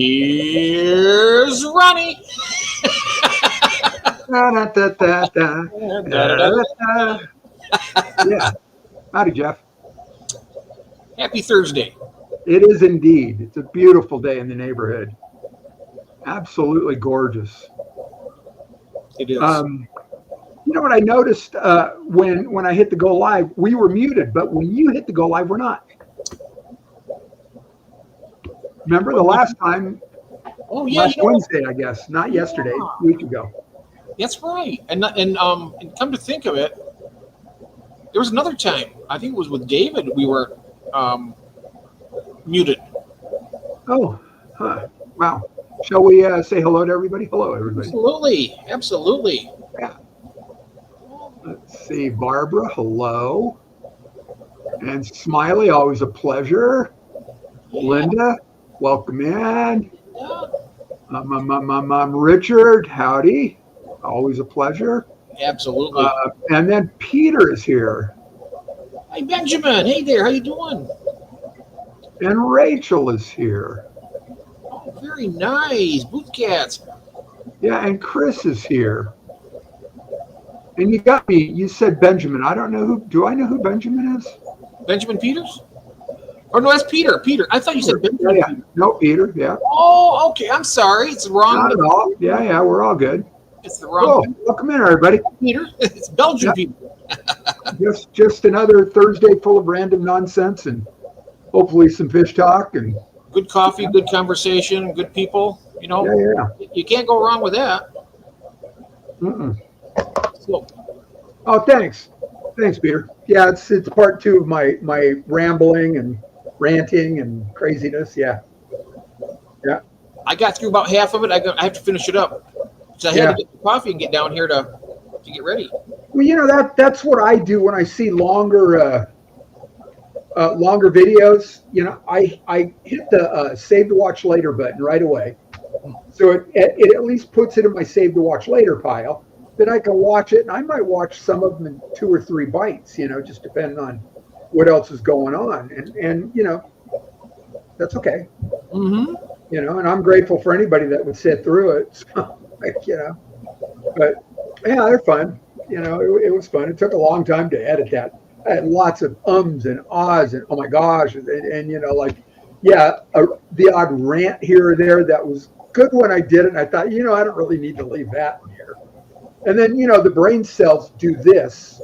Here's Ronnie. Da, da, da, da, da. Yeah. Howdy, Jeff. Happy Thursday. It is indeed. It's a beautiful day in the neighborhood. Absolutely gorgeous. It is. You know what I noticed when I hit the go live? We were muted, but when you hit the go live, we're not. Remember the last time? Oh yeah, last Wednesday, I guess, not yesterday, a week ago. That's right. And come to think of it, there was another time. I think it was with David. We were muted. Oh, huh. Wow. Shall we say hello to everybody? Hello, everybody. Absolutely. Yeah. Let's see, Barbara. Hello. And Smiley, always a pleasure. Yeah. Linda, welcome in. Yeah. Richard, howdy. Always a pleasure. Absolutely. And then Peter is here. Hey, Benjamin. Hey there. How you doing? And Rachel is here. Oh, very nice. Booth Cats. Yeah, and Chris is here. And you got me. You said Benjamin. I don't know who. Do I know who Benjamin is? Benjamin Peters? Or no, that's Peter. Peter. I thought you said Benjamin. Yeah. No, Peter. Yeah. Oh, okay. I'm sorry. It's wrong. Not at all. Yeah. We're all good. It's the wrong. Oh, welcome in, everybody. Peter. It's Belgian people. just another Thursday full of random nonsense and hopefully some fish talk and good coffee, good conversation, good people. You know. Yeah. You can't go wrong with that. So. Oh, thanks, Peter. Yeah, it's part two of my rambling and ranting and craziness. Yeah. I got through about half of it. I have to finish it up. So I had to get the coffee and get down here to get ready. Well, you know that's what I do when I see longer videos. You know, I hit the save to watch later button right away, so it at least puts it in my save to watch later pile. Then I can watch it, and I might watch some of them in 2 or 3 bites. You know, just depending on what else is going on, and you know, that's okay. Mm-hmm. You know, and I'm grateful for anybody that would sit through it. So, you know, but yeah, they're fun. You know, it was fun. It took a long time to edit that. I had lots of ums and ahs and oh my gosh, and you know, like, yeah, the odd rant here or there that was good when I did it. And I thought, you know, I don't really need to leave that in here. And then, you know, the brain cells do this.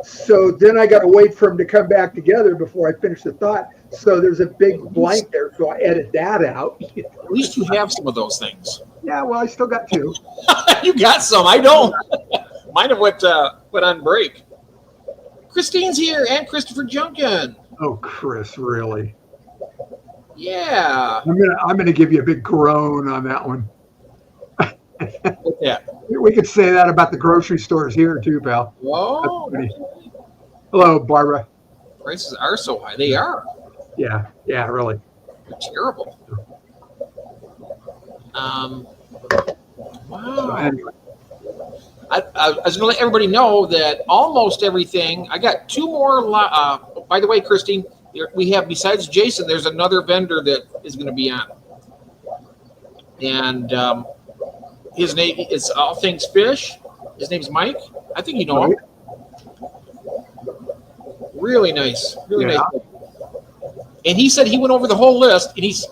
So then I got to wait for them to come back together before I finish the thought. So there's a big blank there. So I edit that out. At least you have some of those things. Yeah, well, I still got 2. You got some. I don't. Mine have went on break. Christine's here and Christopher Junkin. Oh, Chris, really? Yeah. I'm gonna give you a big groan on that one. Yeah. We could say that about the grocery stores here too, pal. Oh. Hello, Barbara. Prices are so high. They are. Yeah, really. They're terrible. Wow. So anyway. I was going to let everybody know that almost everything. I got 2 more. By the way, Christine, we have, besides Jason, there's another vendor that is going to be on, and his name is All Things Fish. His name's Mike. I think you know him. Really nice. Really nice. And he said he went over the whole list, and he's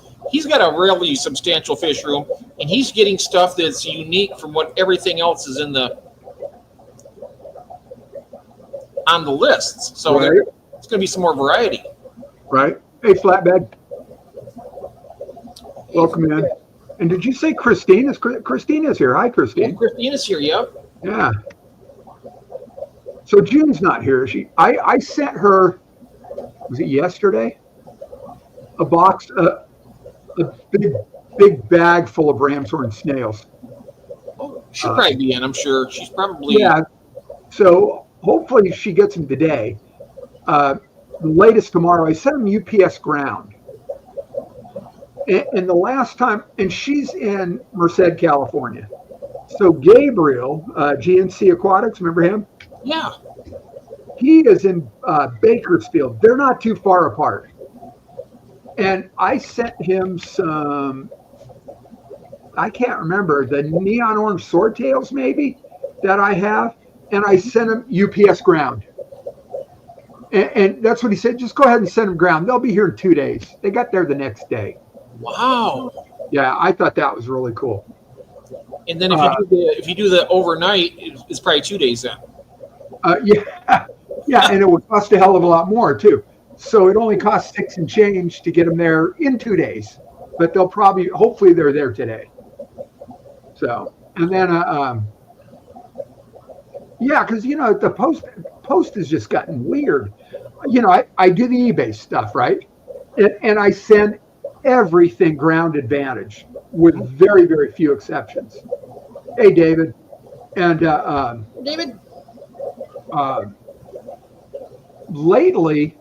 got a really substantial fish room, and he's getting stuff that's unique from what everything else is on the lists. So it's going to be some more variety. Right. Hey, Flatbed. Welcome in. And did you say Christina's here? Hi, Christine. Yeah, Christina's here, yep. Yeah. So June's not here, is she? I sent her, was it yesterday? A box, a big bag full of ram's horn snails. Oh, she'll probably be in, I'm sure. She's probably. Yeah. So hopefully she gets them today. The latest tomorrow. I sent them UPS ground. And the last time, and she's in Merced, California. So Gabriel, GNC Aquatics, remember him? Yeah. He is in Bakersfield. They're not too far apart. And I sent him some, I can't remember, the neon orange swordtails maybe that I have. And I sent him UPS ground. And that's what he said. Just go ahead and send them ground. They'll be here in 2 days. They got there the next day. Wow. Yeah, I thought that was really cool. And then if you do the overnight, it's probably 2 days then. Yeah, and it would cost a hell of a lot more too. So it only costs $6 and change to get them there in 2 days, but they'll hopefully they're there today. So, and then, yeah, because the post has just gotten weird. I do the eBay stuff, right? And I send everything ground advantage with very, very few exceptions. Hey, David. And David? Lately,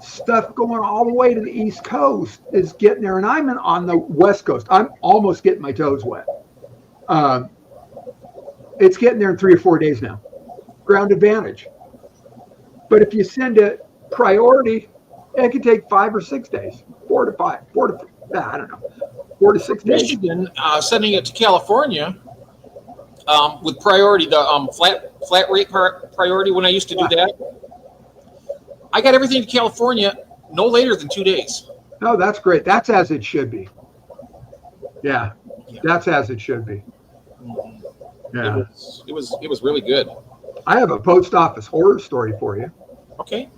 stuff going all the way to the East Coast is getting there, and I'm on the West Coast. I'm almost getting my toes wet. It's getting there in 3 or 4 days now. Ground advantage. But if you send it priority, it could take 5 or 6 days. 4 to 5. 4 to 6 days. Michigan sending it to California with priority, the flat rate priority. When I used to do that, I got everything to California no later than 2 days. Oh, that's great. That's as it should be. Yeah, that's as it should be. Yeah, it was really good. I have a post office horror story for you. Okay.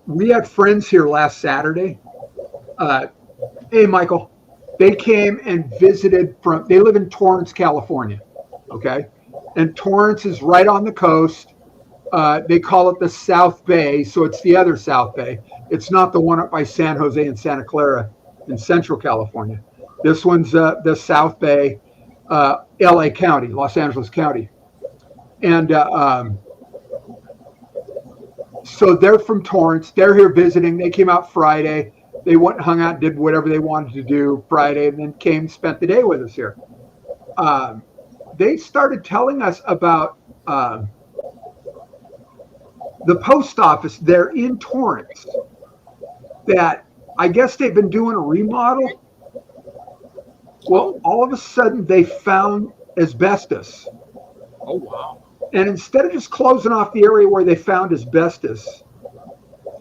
We had friends here last Saturday. Hey, Michael. They came and visited they live in Torrance, California. Okay. And Torrance is right on the coast. They call it the South Bay. So it's the other South Bay. It's not the one up by San Jose and Santa Clara in Central California. This one's the South Bay, LA County, Los Angeles County. And so they're from Torrance. They're here visiting. They came out Friday. They went and hung out, did whatever they wanted to do Friday, and then came and spent the day with us here. They started telling us about the post office there in Torrance, that I guess they've been doing a remodel. Well, all of a sudden they found asbestos. Oh, wow. And instead of just closing off the area where they found asbestos,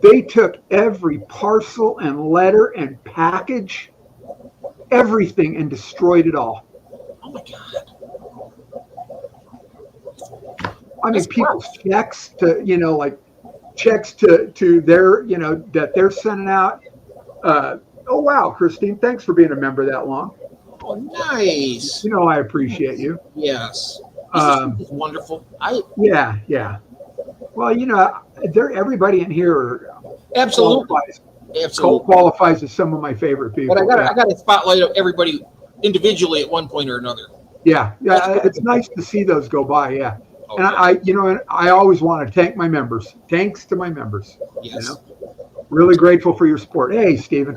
they took every parcel and letter and package, everything, and destroyed it all. Oh, my God. I mean, people's checks to, checks to their, that they're sending out. Oh, wow, Christine, thanks for being a member that long. Oh, nice. I appreciate you. Yes. This is wonderful. Yeah. Well, everybody in here absolutely qualifies as some of my favorite people. But I got to spotlight everybody individually at one point or another. Yeah. It's nice to see those go by. Yeah. Okay. And I always want to thank my members. Thanks to my members. Yes. Really grateful for your support. Hey, Stephen.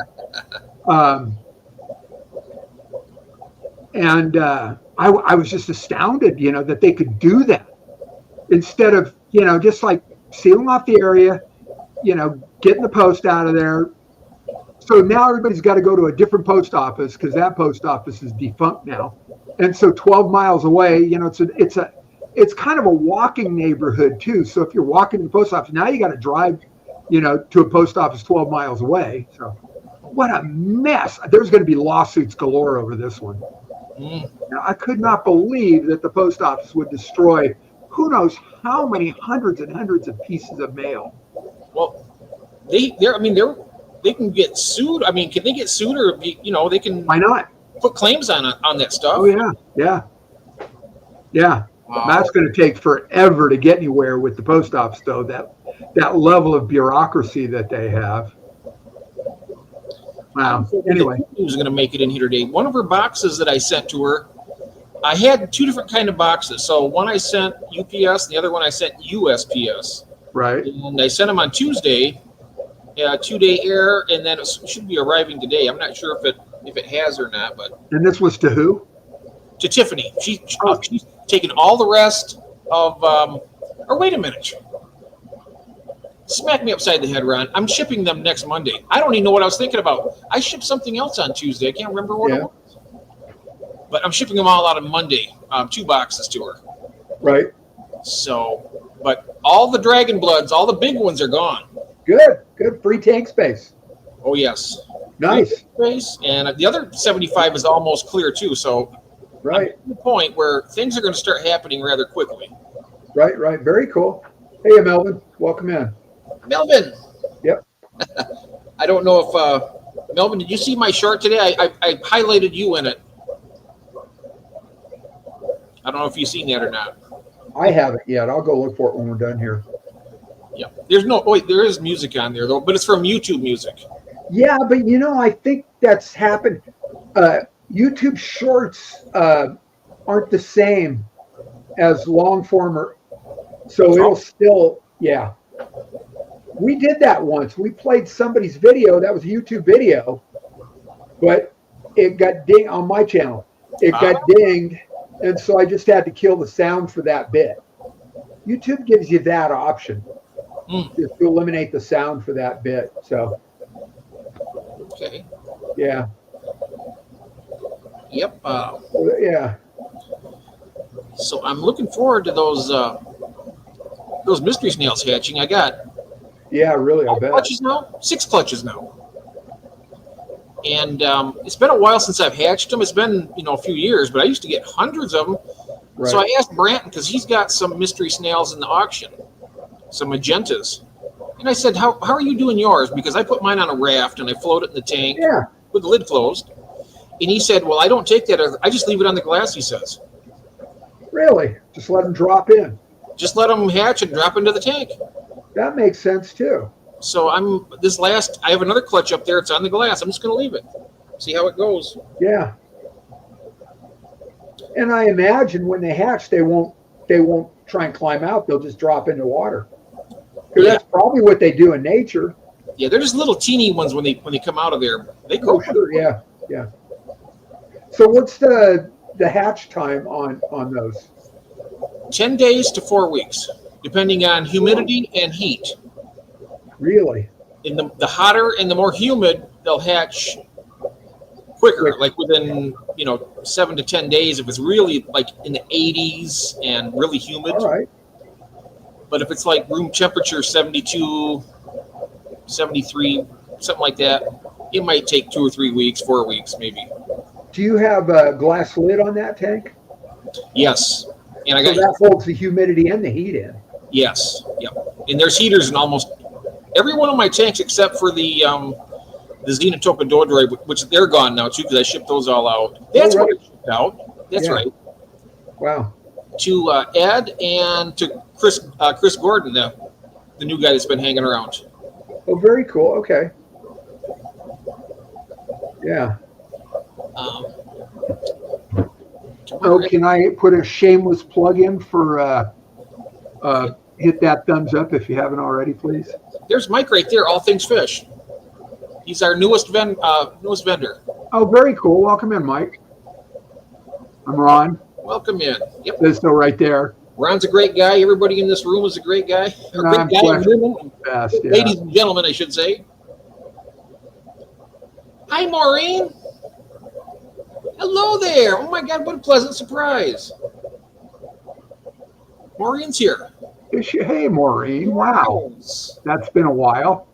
And I was just astounded, that they could do that instead of, just like sealing off the area, getting the post out of there. So now everybody's got to go to a different post office because that post office is defunct now. And so 12 miles away, it's kind of a walking neighborhood too. So if you're walking to the post office, now you got to drive, to a post office 12 miles away. So what a mess. There's going to be lawsuits galore over this one. I could not believe that the post office would destroy who knows how many hundreds and hundreds of pieces of mail. Well, they can get sued. I mean, can they get sued or they can? Why not put claims on that stuff? Oh yeah. Wow. That's going to take forever to get anywhere with the post office, though. That level of bureaucracy that they have. Wow. Anyway, who's going to make it in here today? One of her boxes that I sent to her, I had 2 different kind of boxes. So one I sent UPS, the other one I sent USPS. Right. And I sent them on Tuesday, 2-day air, and then it should be arriving today. I'm not sure if it has or not, but. And this was to who? To Tiffany. She's taken all the rest of. Or wait a minute. Smack me upside the head, Ron. I'm shipping them next Monday. I don't even know what I was thinking about. I shipped something else on Tuesday. I can't remember what it was. But I'm shipping them all out on Monday. 2 boxes to her. Right. So, but all the Dragon Bloods, all the big ones are gone. Good. Free tank space. Oh, yes. Nice. Space, and the other 75 is almost clear, too. So, Right. I'm at the point where things are going to start happening rather quickly. Right. Very cool. Hey, Melvin. Welcome in. Melvin. Yep. I don't know if, Melvin, did you see my short today? I highlighted you in it. I don't know if you've seen that or not. I haven't yet. I'll go look for it when we're done here. Yeah. There is music on there, though, but it's from YouTube Music. Yeah, but I think that's happened. YouTube Shorts aren't the same as long form, so it'll still, yeah. We did that once. We played somebody's video. That was a YouTube video, but it got dinged on my channel. It got dinged, and so I just had to kill the sound for that bit. YouTube gives you that option to eliminate the sound for that bit. So, okay. Yeah. Yep. Yeah. So I'm looking forward to those mystery snails hatching. I got Really, I bet. clutches now, 6 clutches now. And it's been a while since I've hatched them. It's been, a few years, but I used to get hundreds of them. Right. So I asked Branton, because he's got some mystery snails in the auction, some magentas. And I said, how are you doing yours? Because I put mine on a raft and I float it in the tank with the lid closed. And he said, well, I don't take that. I just leave it on the glass, he says. Really? Just let them drop in. Just let them hatch and drop into the tank. That makes sense too. So I have another clutch up there. It's on the glass. I'm just going to leave it. See how it goes. Yeah. And I imagine when they hatch, they won't try and climb out. They'll just drop into water. Because that's probably what they do in nature. Yeah, they're just little teeny ones when they come out of there. They grow. Oh, sure. Yeah. So what's the hatch time on those? 10 days to 4 weeks, depending on humidity and heat. Really? In the hotter and the more humid, they'll hatch quicker, like within 7 to 10 days if it's really like in the 80s and really humid. All right. But if it's like room temperature 72, 73, something like that, it might take 2 or 3 weeks, 4 weeks maybe. Do you have a glass lid on that tank? Yes. And So that holds the humidity and the heat in. Yes. Yep. And there's heaters in almost every one of my tanks except for the Xenotopia dodori, which they're gone now too because I shipped those all out. That's what I shipped out. That's right. Wow. To Ed and to Chris Gordon, the new guy that's been hanging around. Oh, very cool. Okay. Yeah. Can I put a shameless plug in for hit that thumbs up if you haven't already, please? There's Mike right there, All Things Fish. He's our newest vendor. Oh, very cool. Welcome in, Mike. I'm Ron. Welcome in. Yep. There's no right there. Ron's a great guy. Everybody in this room is a great guy. Ladies and gentlemen, I should say. Hi, Maureen. Hello there. Oh, my God, what a pleasant surprise. Maureen's here. Hey, Maureen. Wow. That's been a while.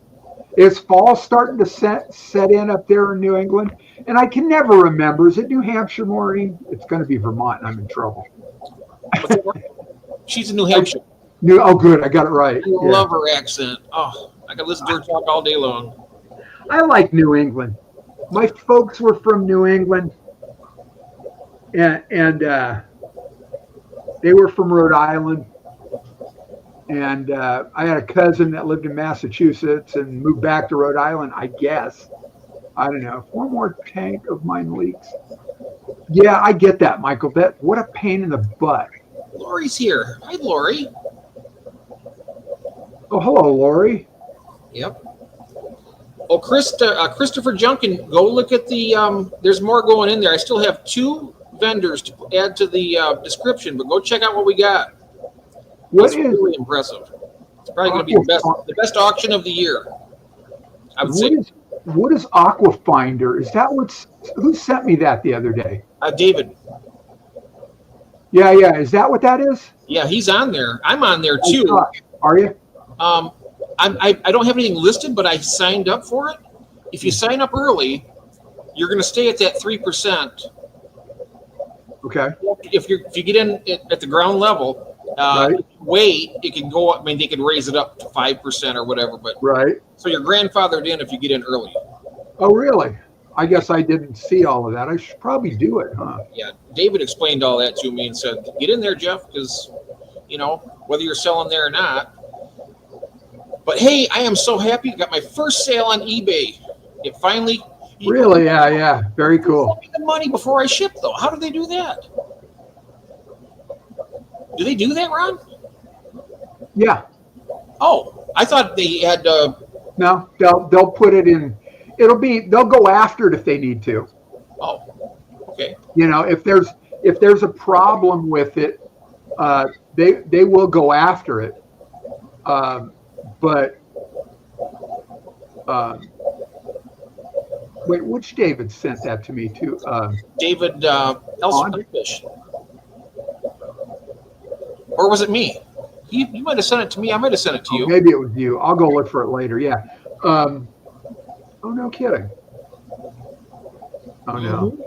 Is fall starting to set in up there in New England? And I can never remember. Is it New Hampshire, Maureen? It's going to be Vermont, and I'm in trouble. She's in New Hampshire. Oh, good. I got it right. I love her accent. Oh, I could listen to her talk all day long. I like New England. My folks were from New England, and they were from Rhode Island. And I had a cousin that lived in Massachusetts and moved back to Rhode Island, I guess. I don't know. If one more tank of mine leaks. Yeah, I get that, Michael. What a pain in the butt. Lori's here. Hi, Lori. Oh, hello, Lori. Yep. Oh, Christopher Junkin, go look at the, there's more going in there. I still have 2 vendors to add to the description, but go check out what we got. It's really impressive. Probably going to be the best auction of the year. I would say. What is Aquafinder? Is that who sent me that the other day? David. Yeah. Is that what that is? Yeah, he's on there. I'm on there too. Are you? I don't have anything listed, but I signed up for it. If you sign up early, you're going to stay at that 3%. Okay. If you get in at the ground level, right. Wait, it can go up. I mean, they can raise it up to 5% or whatever. But right. So you're grandfathered in if you get in early. Oh, really? I guess I didn't see all of that. I should probably do it, huh? Yeah, David explained all that to me and said, "Get in there, Jeff, because whether you're selling there or not." But hey, I am so happy! Got my first sale on eBay. It finally. Really? Yeah. Very cool. Give me the money before I ship, though. How do they do that? Do they do that, Ron? Yeah. Oh, I thought they had. No, they'll put it in. They'll go after it if they need to. Oh, okay. If there's a problem with it, they will go after it. But wait, which David sent that to me too? David Elfish. Or was it me? You might have sent it to me. I might have sent it to you. Maybe it was you. I'll go look for it later. Yeah. Oh, no kidding. Oh, no.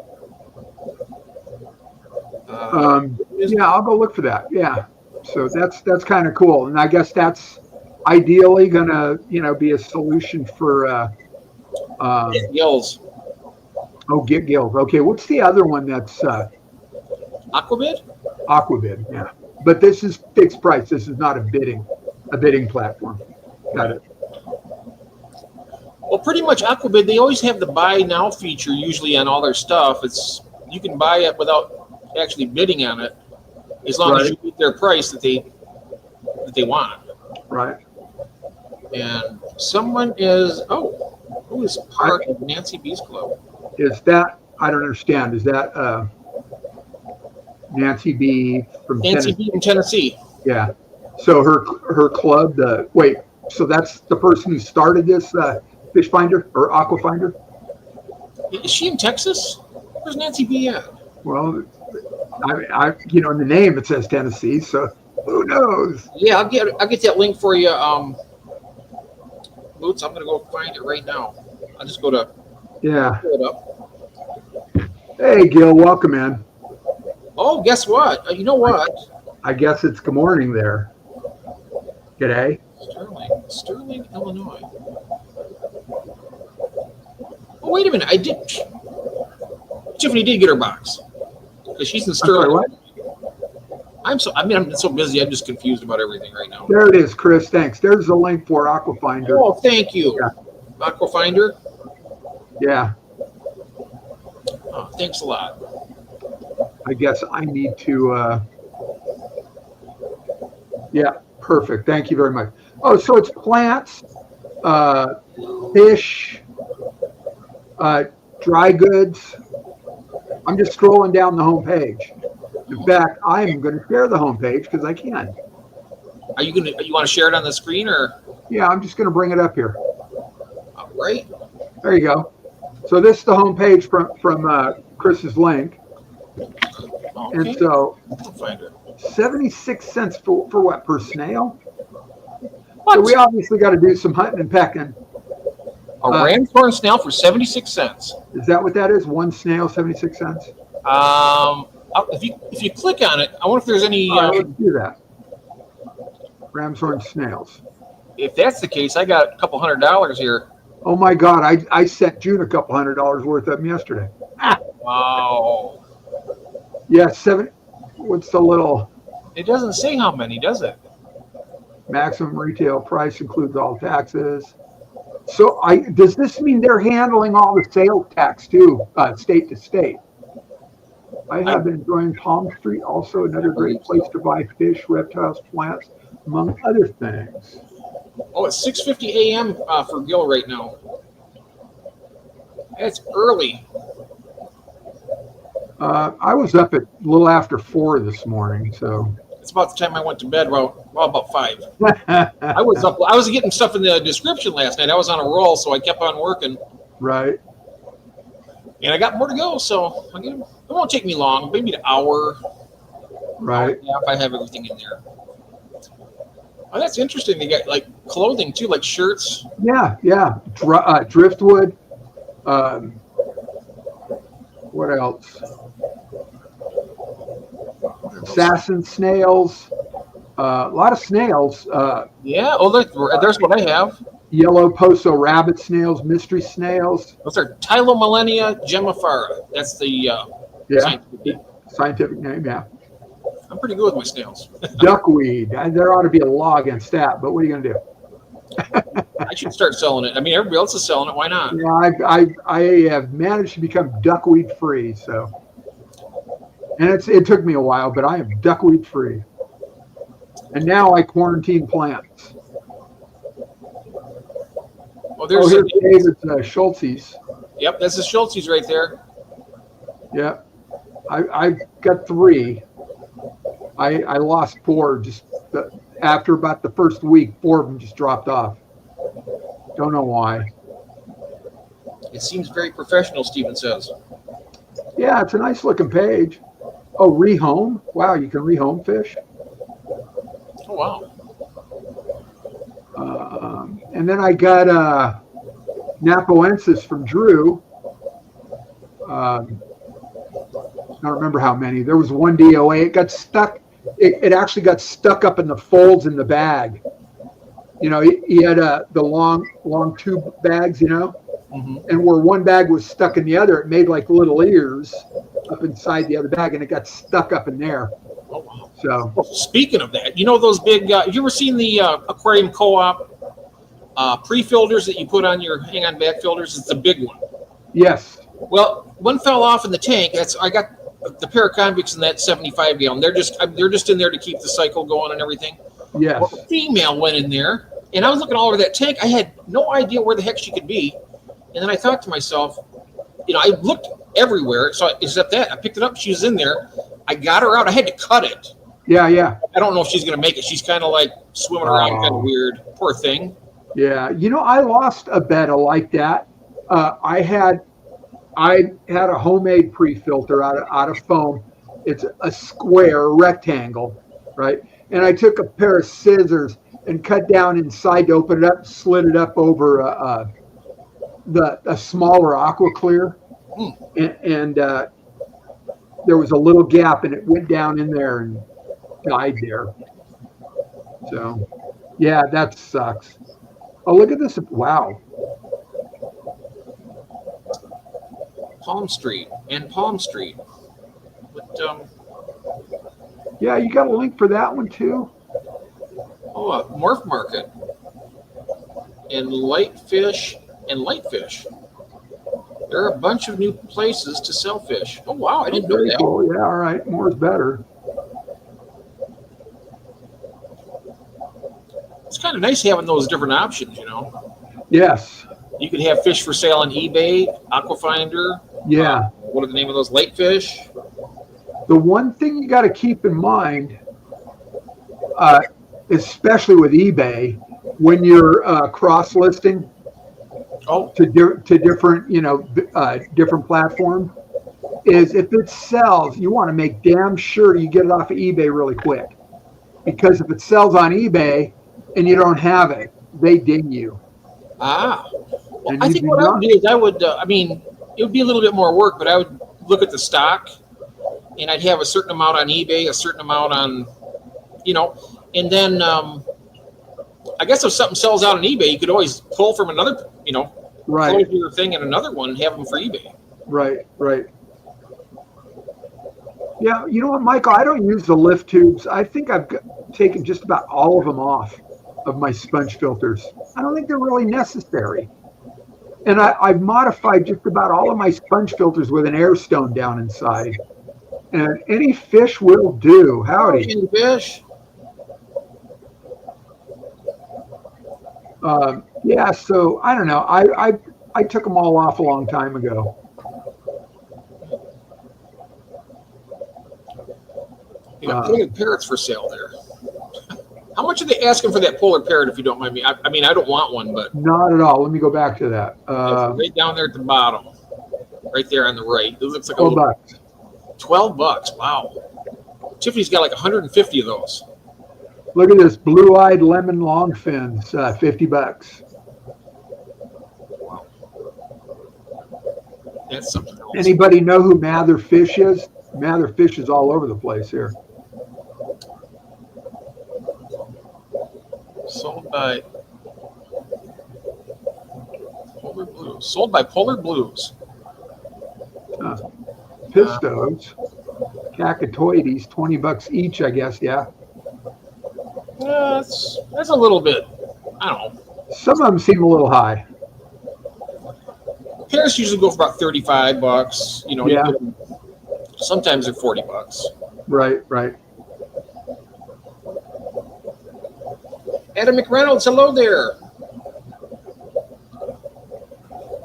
Yeah, I'll go look for that. Yeah. So that's kind of cool. And I guess that's ideally going to, be a solution for gills. Oh, get gills. Okay. What's the other one that's Aquabid? Aquabid, yeah. But this is fixed price. This is not a bidding platform. Got it. Well, pretty much Aquabid, they always have the buy now feature usually on all their stuff. You can buy it without actually bidding on it, as long as you get their price that they want. Right. And someone who is part of Nancy B's Club? Is that, I don't understand, is that Nancy B from Nancy B from Tennessee? Yeah. So her club, so that's the person who started this Fish Finder or Aquafinder? Is she in Texas? Where's Nancy B at? Well, I in the name it says Tennessee, so who knows? Yeah, I'll get that link for you. Boots, I'm gonna go find it right now. I'll just go to pull it up. Hey Gil, welcome in. Oh, guess what? You know what? I guess it's good morning there. G'day. Sterling, Illinois. Oh, wait a minute. Tiffany did get her box. Because she's in Sterling. What? I'm so busy. I'm just confused about everything right now. There it is, Chris. Thanks. There's a link for Aquafinder. Oh, thank you. Yeah. Aquafinder? Yeah. Oh, thanks a lot. I guess I need to, yeah, perfect. Thank you very much. Oh, so it's plants, fish, dry goods. I'm just scrolling down the home page. In fact, I'm going to share the home page because I can. You want to share it on the screen or? Yeah, I'm just going to bring it up here. All right. There you go. So this is the home page from Chris's link. Okay. And so I'll find her. 76 cents for what, per snail? What? So we obviously got to do some hunting and pecking. A ram's horn snail for 76 cents. Is that what that is? One snail, 76 cents? If you click on it, I wonder if there's any. Let's do that. Ram's horn snails. If that's the case, I got a couple $100 here. Oh my God! I sent June a couple $100 worth of them yesterday. Wow. Yeah, what's the little? It doesn't say how many, does it? Maximum retail price includes all taxes. So does this mean they're handling all the sales tax too, state to state? I have been enjoying Palm Street, also another great place to buy fish, reptiles, plants, among other things. Oh, it's 6:50 a.m. For Gil right now. It's early. I was up at a little after 4 this morning, so. It's about the time I went to bed. Well, about 5. I was up. I was getting stuff in the description last night. I was on a roll, so I kept on working. Right. And I got more to go, so it won't take me long. Maybe an hour. Right. Yeah, if I have everything in there. Oh, that's interesting. They got like clothing too, like shirts. Yeah. Driftwood. What else? Assassin snails. A lot of snails. Yeah. Oh, there's what I have. Yellow Poso rabbit snails, mystery snails. Those are Tylomellania gemifera. That's the Scientific name. Yeah. I'm pretty good with my snails. Duckweed. There ought to be a law against that, but what are you going to do? I should start selling it. I mean, everybody else is selling it. Why not? Yeah, I have managed to become duckweed free. So, and it took me a while, but I am duckweed free. And now I quarantine plants. Oh, there's here's David's Schultzes. Yep, that's the Schultzes right there. Yep, I've got 3. I lost 4 just after about the first week. 4 of them just dropped off. Don't know why. It seems very professional, Steven says. Yeah, it's a nice looking page. Oh, rehome. Wow, you can rehome fish. Oh, wow. And then I got Napoensis from Drew. I don't remember how many. There was one DOA. It got stuck. It actually got stuck up in the folds in the bag. You know, he had the long tube bags, you know, and where one bag was stuck in the other, it made like little ears up inside the other bag, and it got stuck up in there. Oh, wow. So, well, speaking of that, you know those big, have you ever seen the Aquarium Co-op pre-filters that you put on your hang-on back filters? It's the big one. yes. Well, one fell off in the tank. I got the pair of convicts in that 75 gallon. They're just in there to keep the cycle going and everything. Yes. Well, a female went in there, and I was looking all over that tank. I had no idea where the heck she could be. And then I thought to myself, you know, I looked everywhere, so except that. I picked it up. She was in there. I got her out. I had to cut it. Yeah. I don't know if she's going to make it. She's kind of like swimming around kind of weird. Poor thing. Yeah. You know, I lost a betta like that. I had a homemade pre-filter out of foam. It's a square rectangle, right? And I took a pair of scissors and cut down inside to open it up, slid it up over a smaller aqua clear, and there was a little gap, and it went down in there and died there. So, yeah, that sucks. Oh, look at this! Wow. Palm Street. But, yeah, you got a link for that one too? Oh, Morph Market. And light fish. There are a bunch of new places to sell fish. Oh, wow, I didn't know that. Cool. Yeah, all right. More is better. It's kind of nice having those different options, you know. Yes. You could have fish for sale on eBay, Aquafinder. Yeah. What are the name of those? Light fish. The one thing you got to keep in mind, especially with eBay, when you're cross-listing to different, you know, different platform, is if it sells, you want to make damn sure you get it off of eBay really quick, because if it sells on eBay and you don't have it, they ding you. Well, I think what I would do is I mean, it would be a little bit more work, but I would look at the stock, and I'd have a certain amount on eBay, a certain amount on, you know, and then I guess if something sells out on eBay, you could always pull from another, you know, close your thing and another one and have them for eBay. Right. Yeah, you know what, Michael? I don't use the lift tubes. I think I've taken just about all of them off of my sponge filters. I don't think they're really necessary. And I've modified just about all of my sponge filters with an air stone down inside. And any fish will do. Howdy. Any fish? Yeah, so I don't know. I took them all off a long time ago. You got polar parrots for sale there. How much are they asking for that polar parrot, if you don't mind me? I mean, I don't want one, but Not at all. Let me go back to that. right down there at the bottom, right there on the right. It looks like a $12. little, $12. Wow. Tiffany's got like 150 of those. Look at this blue-eyed lemon longfins, $50. Wow. That's something else. Anybody know who Mather Fish is? Mather Fish is all over the place here. Sold by Polar Blues. Sold by Polar Blues. Pistos, cacatoides, $20 each, I guess. Yeah. That's a little bit. I don't know. Some of them seem a little high. Parrots usually go for about $35. You know, Yeah. you get them, sometimes they're $40. Right, right. Adam McReynolds, hello there.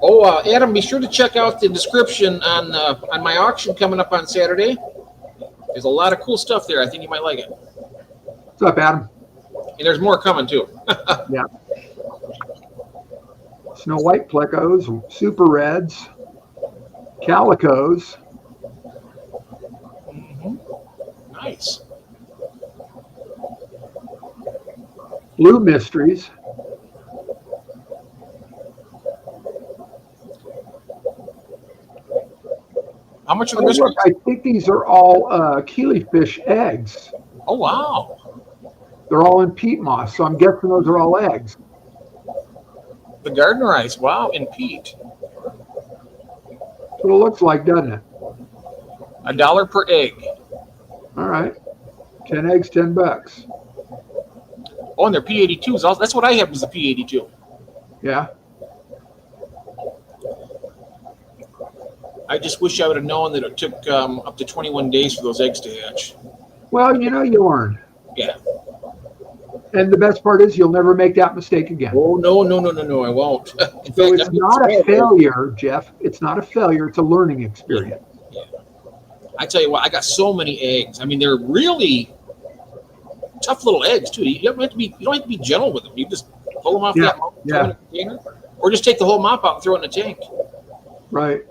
Oh, Adam, be sure to check out the description on my auction coming up on Saturday. There's a lot of cool stuff there. I think you might like it. What's up, Adam? And there's more coming too. Yeah. Snow White plecos, super reds, calicos. Nice. Blue mysteries. How much are the Oh, mysteries? look, I think these are all killifish eggs. Oh, wow. They're all in peat moss, so I'm guessing those are all eggs. The gardener ice. Wow, in peat. That's what it looks like, doesn't it? $1 per egg. All right. 10 eggs, $10. Oh, and they're P82s. That's what I have was the P82. Yeah. I just wish I would have known that it took up to 21 days for those eggs to hatch. Well, you know, you learn. Yeah. And the best part is you'll never make that mistake again. Oh, no, I won't. In So fact, it's not a failure, Jeff. It's not a failure. It's a learning experience. Yeah. I tell you what, I got so many eggs. I mean, they're really tough little eggs too. You don't have to be gentle with them. You just pull them off that mop, throw them in a container, or just take the whole mop out and throw it in a tank. Right.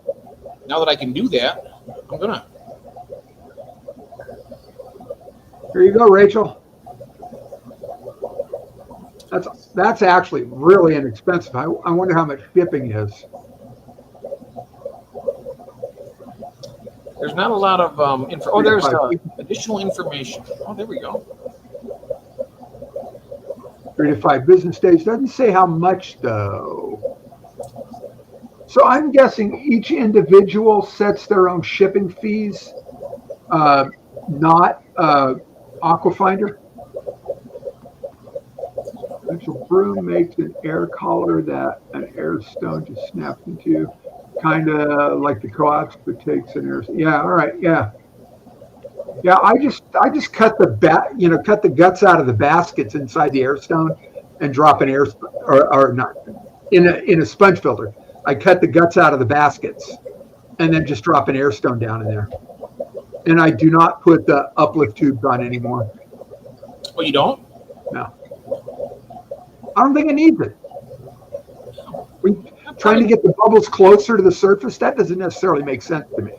Now that I can do that, I'm gonna. Here you go, Rachel. That's actually really inexpensive. I wonder how much shipping is. There's not a lot of info. Oh, there's additional information. Oh, there we go. 3 to 5 business days. Doesn't say how much though. So I'm guessing each individual sets their own shipping fees, not Aquafinder. Actual broom makes an air collar that an air stone just snaps into, kind of like the coax, but takes an air. Yeah, all right, yeah. Yeah, I just cut the guts out of the baskets inside the air stone and drop an air or not in a sponge filter. I cut the guts out of the baskets and then just drop an air stone down in there. And I do not put the uplift tubes on anymore. Oh, you don't? No. I don't think it needs it. Trying to get the bubbles closer to the surface, that doesn't necessarily make sense to me.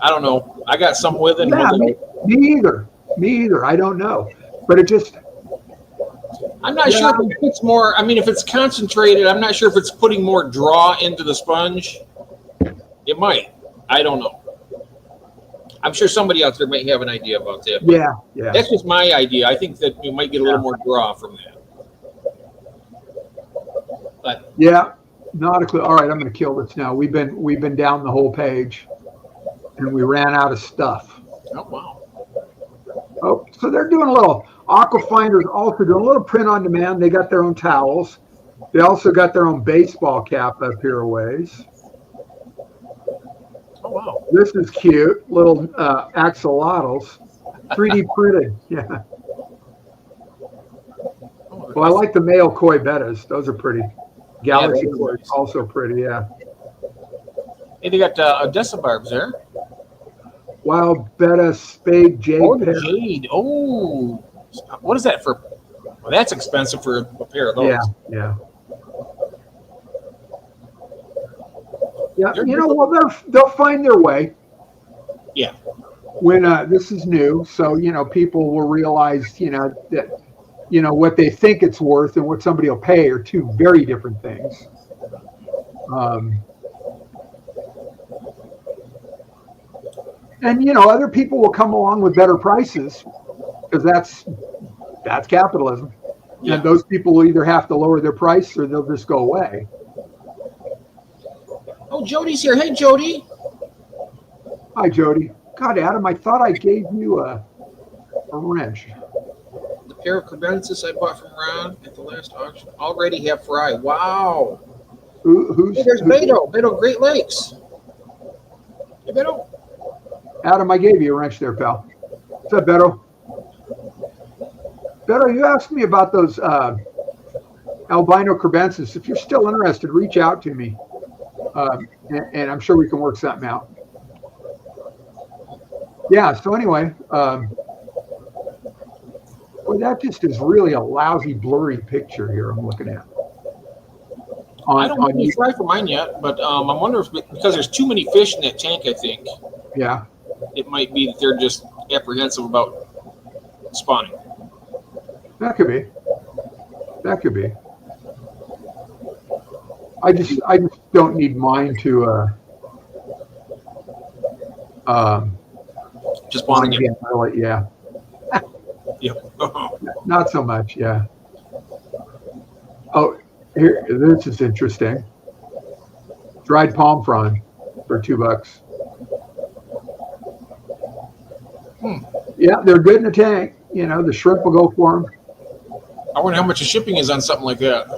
I don't know. I got some with it. Yeah, me either. I don't know. But it just... I'm not sure if it's more, I mean, if it's concentrated, I'm not sure if it's putting more draw into the sponge. It might. I don't know. I'm sure somebody out there might have an idea about that. Yeah. That's just my idea. I think that you might get a little more draw from that. But yeah, not a clue. All right, I'm going to kill this now. We've been down the whole page, and we ran out of stuff. oh wow. Oh, so they're doing a little. Aquafinder's also doing a little print on demand. They got their own towels. They also got their own baseball cap up here a ways. Oh wow. This is cute. Little axolotls, 3D printed. Yeah. Well, I like the male koi bettas. Those are pretty. Galaxy koi is also pretty. Yeah. Hey, they got Odessa barbs there. Wild Betta Spade Jade Oh, the pair. jade. Oh, what is that for? Well, that's expensive for a pair of those. Yeah, yeah. Yeah, you know, well, they'll find their way. Yeah. When this is new, so you know, people will realize, you know, that you know what they think it's worth and what somebody will pay are two very different things. And you know, other people will come along with better prices because that's capitalism. Yeah. And those people will either have to lower their price or they'll just go away. Oh, Jody's here. Hey, Jody. Hi, Jody. God, Adam, I thought I gave you a wrench. The pair of credences I bought from Ron at the last auction already have fry. Wow. Who's Hey, there's Beto. Beto Great Lakes. Hey, Beto. Adam, I gave you a wrench there, pal. What's up, Beto? Beto, you asked me about those albino credences. If you're still interested, reach out to me. And I'm sure we can work something out. Yeah, so anyway, well, that just is really a lousy, blurry picture here I'm looking at. I don't have any fry for mine yet, but I'm wondering if because there's too many fish in that tank, I think. Yeah. It might be that they're just apprehensive about spawning. That could be. That could be. I just don't need mine to just spawning again. Really, yeah. Yep. Not so much, yeah. Oh, here, this is interesting. Dried palm frond for $2. Yeah, they're good in the tank. You know, the shrimp will go for them. I wonder how much the shipping is on something like that.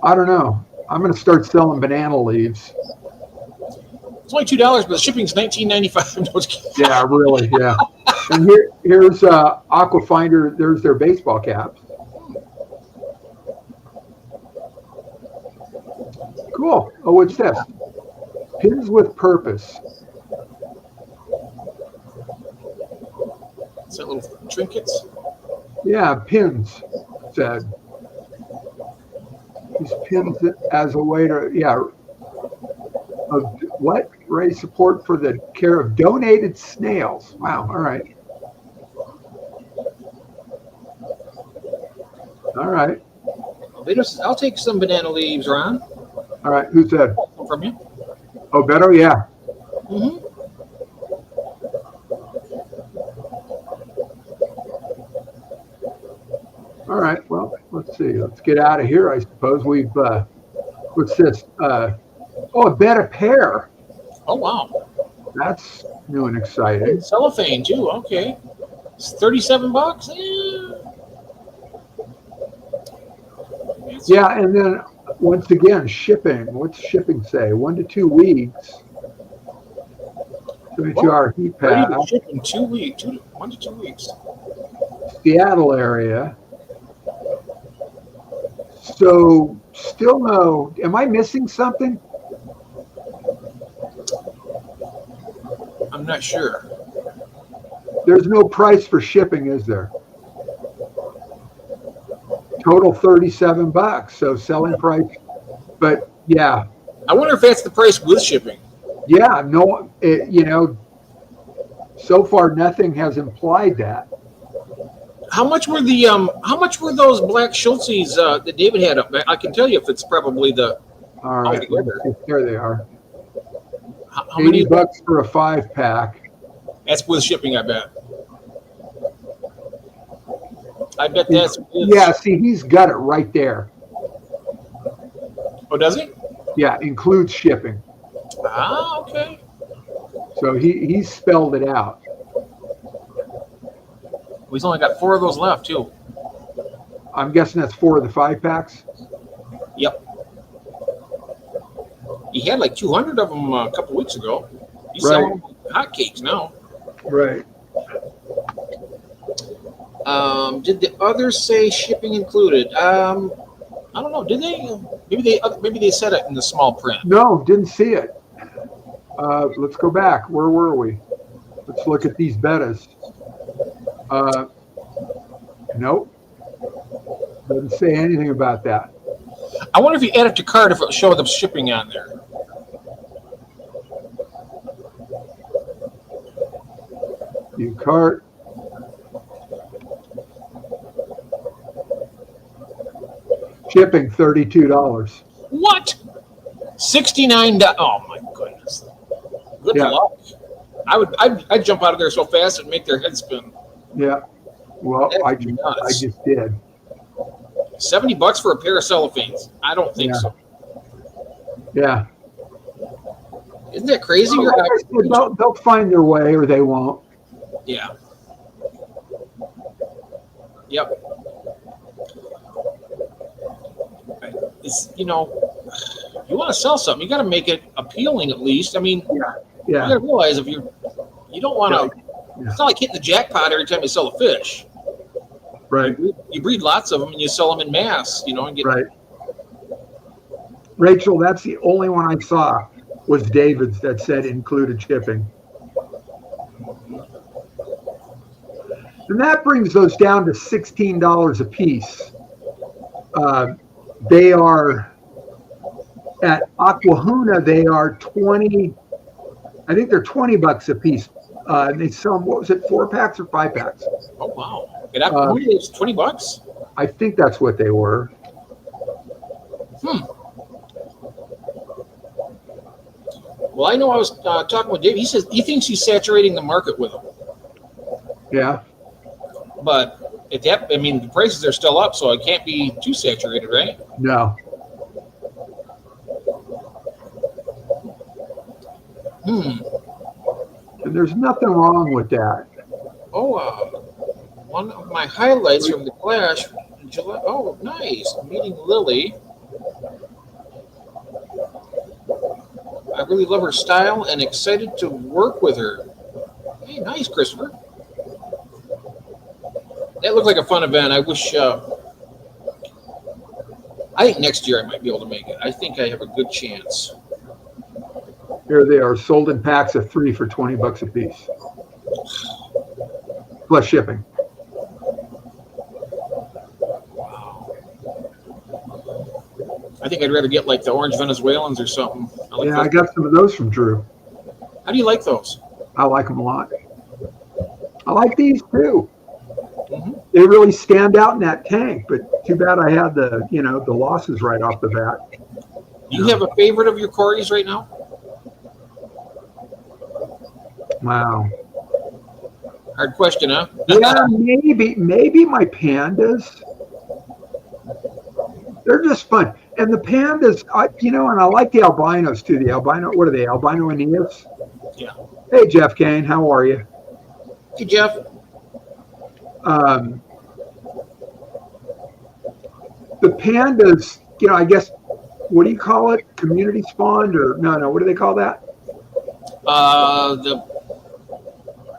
I don't know. I'm going to start selling banana leaves. It's only $2, but the shipping's $19.95. Yeah, really, yeah. And here's Aquafinder. There's their baseball caps. Cool. Oh, what's this? Pins with purpose. Is that little trinkets? Yeah, pins. Said these pins as a way to of what? Raise support for the care of donated snails. Wow. All right. All right. I'll take some banana leaves, Ron. All right. Who said? From you. Oh, Beto? Yeah. Mm-hmm. All right. Well, let's see. Let's get out of here. I suppose we've. What's this? Oh, a bed of pear. Oh wow. That's new and exciting. Cellophane too. Okay. It's $37. Yeah, and then once again, shipping. What's shipping say? 1 to 2 weeks. 72-hour heat pad. Ship in 2 weeks. 1 to 2 weeks. Seattle area. So still no. Am I missing something? I'm not sure. There's no price for shipping, is there? Total $37. So selling price. But yeah. I wonder if that's the price with shipping. Yeah. No. You know. So far, nothing has implied that. How much were the How much were those black Schultzes that David had up? I can tell you if it's probably the. All right. There they are. How many $80 for a 5-pack. That's with shipping, I bet. I bet that's. Yeah. See, he's got it right there. Oh, does he? Yeah. Includes shipping. Ah, okay. So he spelled it out. He's only got 4 of those left, too. I'm guessing that's 4 of the 5-packs. Yep. He had like 200 of them a couple weeks ago. He's selling hotcakes now. Right. Did the others say shipping included? I don't know. Did they? Maybe they said it in the small print. No, didn't see it. Let's go back. Where were we? Let's look at these bettas. Nope. Doesn't say anything about that. I wonder if you add it to cart if it will show the shipping on there. View cart. Shipping $32. What? $69. Oh my goodness. Good Yeah. luck. I'd jump out of there so fast and make their head spin. Yeah. Well, That's I nuts. just did. $70 for a pair of cellophanes. I don't think Yeah. so. Yeah. Isn't that crazy? They'll find their way or they won't. Yeah. Yep. It's, you want to sell something, you got to make it appealing at least. I mean, you Yeah. got to realize if you don't want to. Yeah. It's not like hitting the jackpot every time you sell a fish. Right. You breed lots of them and you sell them in mass, and get Right. Rachel, that's the only one I saw was David's that said included shipping. And that brings those down to $16 a piece. They are at Aquahuna, they are 20, I think they're $20 a piece. They sell them, what was it, 4-packs or 5-packs? Oh wow! And it's $20. I think that's what they were. Well, I know I was talking with Dave. He says he thinks he's saturating the market with them. Yeah. But the prices are still up, so it can't be too saturated, right? No. And there's nothing wrong with that. Oh, one of my highlights from the Clash in July. Oh, nice. Meeting Lily. I really love her style and excited to work with her. Hey, nice, Christopher. That looked like a fun event. I wish. I think next year I might be able to make it. I think I have a good chance. Here they are, sold in packs of 3 for $20 a piece, plus shipping. Wow. I think I'd rather get like the orange Venezuelans or something. I got some of those from Drew. How do you like those? I like them a lot. I like these too. Mm-hmm. They really stand out in that tank, but too bad I had the losses right off the bat. Do you have a favorite of your Corys right now? Wow. Hard question, huh? Yeah, maybe my pandas. They're just fun. And the pandas, and I like the albinos too. The albino, what are they? Albino Aeneas? Yeah. Hey, Jeff Kane, how are you? Hey, Jeff. The pandas, I guess, what do you call it? Community spawned or no? What do they call that? The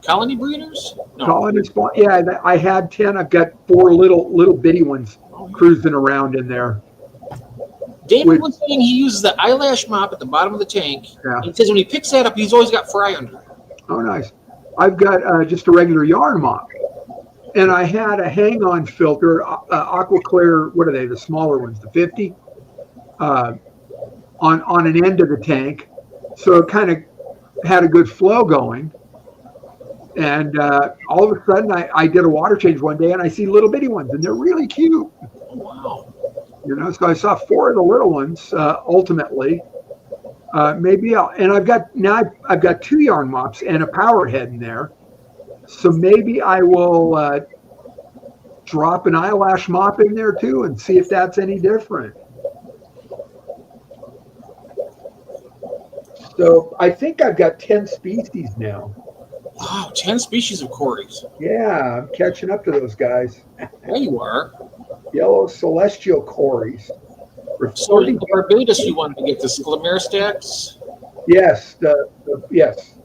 colony breeders? No. Colony spawn. Yeah, I had 10. I've got 4 little bitty ones cruising around in there. David was saying he uses the eyelash mop at the bottom of the tank. Yeah. He says when he picks that up, he's always got fry under it. Oh, nice. I've got just a regular yarn mop. And I had a hang-on filter, AquaClear, what are they, the smaller ones, the 50, on an end of the tank. So it kind of had a good flow going. And all of a sudden, I did a water change one day, and I see little bitty ones, and they're really cute. Oh, wow. So I saw 4 of the little ones, ultimately. I've got 2 yarn mops and a power head in there. So maybe I will drop an eyelash mop in there too and see if that's any different. So I think I've got 10 species now. Wow, 10 species of Corys. Yeah, I'm catching up to those guys. There you are. Yellow celestial Corys. So in Barbados, you wanted to get the Sclemerstax? Yes, yes.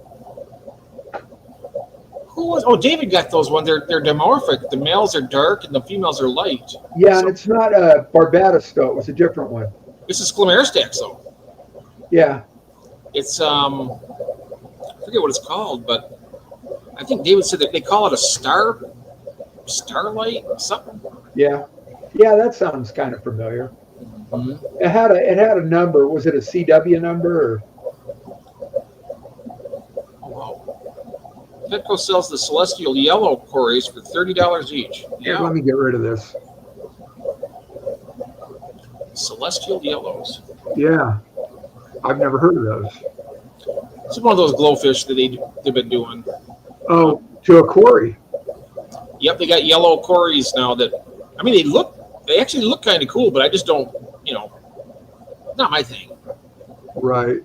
Who was? Oh, David got those ones. They're dimorphic. The males are dark and the females are light. Yeah, and it's not a Barbados though. It was a different one. This is Sclemerstax though. Yeah. It's I forget what it's called, but I think David said that they call it a starlight, something. Yeah, yeah, that sounds kind of familiar. Mhm. It had a number. Was it a CW number? Or? Oh, wow. Petco sells the celestial yellow Cories for $30 each. Here, Yeah, let me get rid of this. celestial yellows. Yeah, I've never heard of those. It's one of those glowfish that they've been doing. Oh, to a quarry. Yep, they got yellow Cories now that, I mean, they actually look kind of cool, but I just don't, not my thing. Right.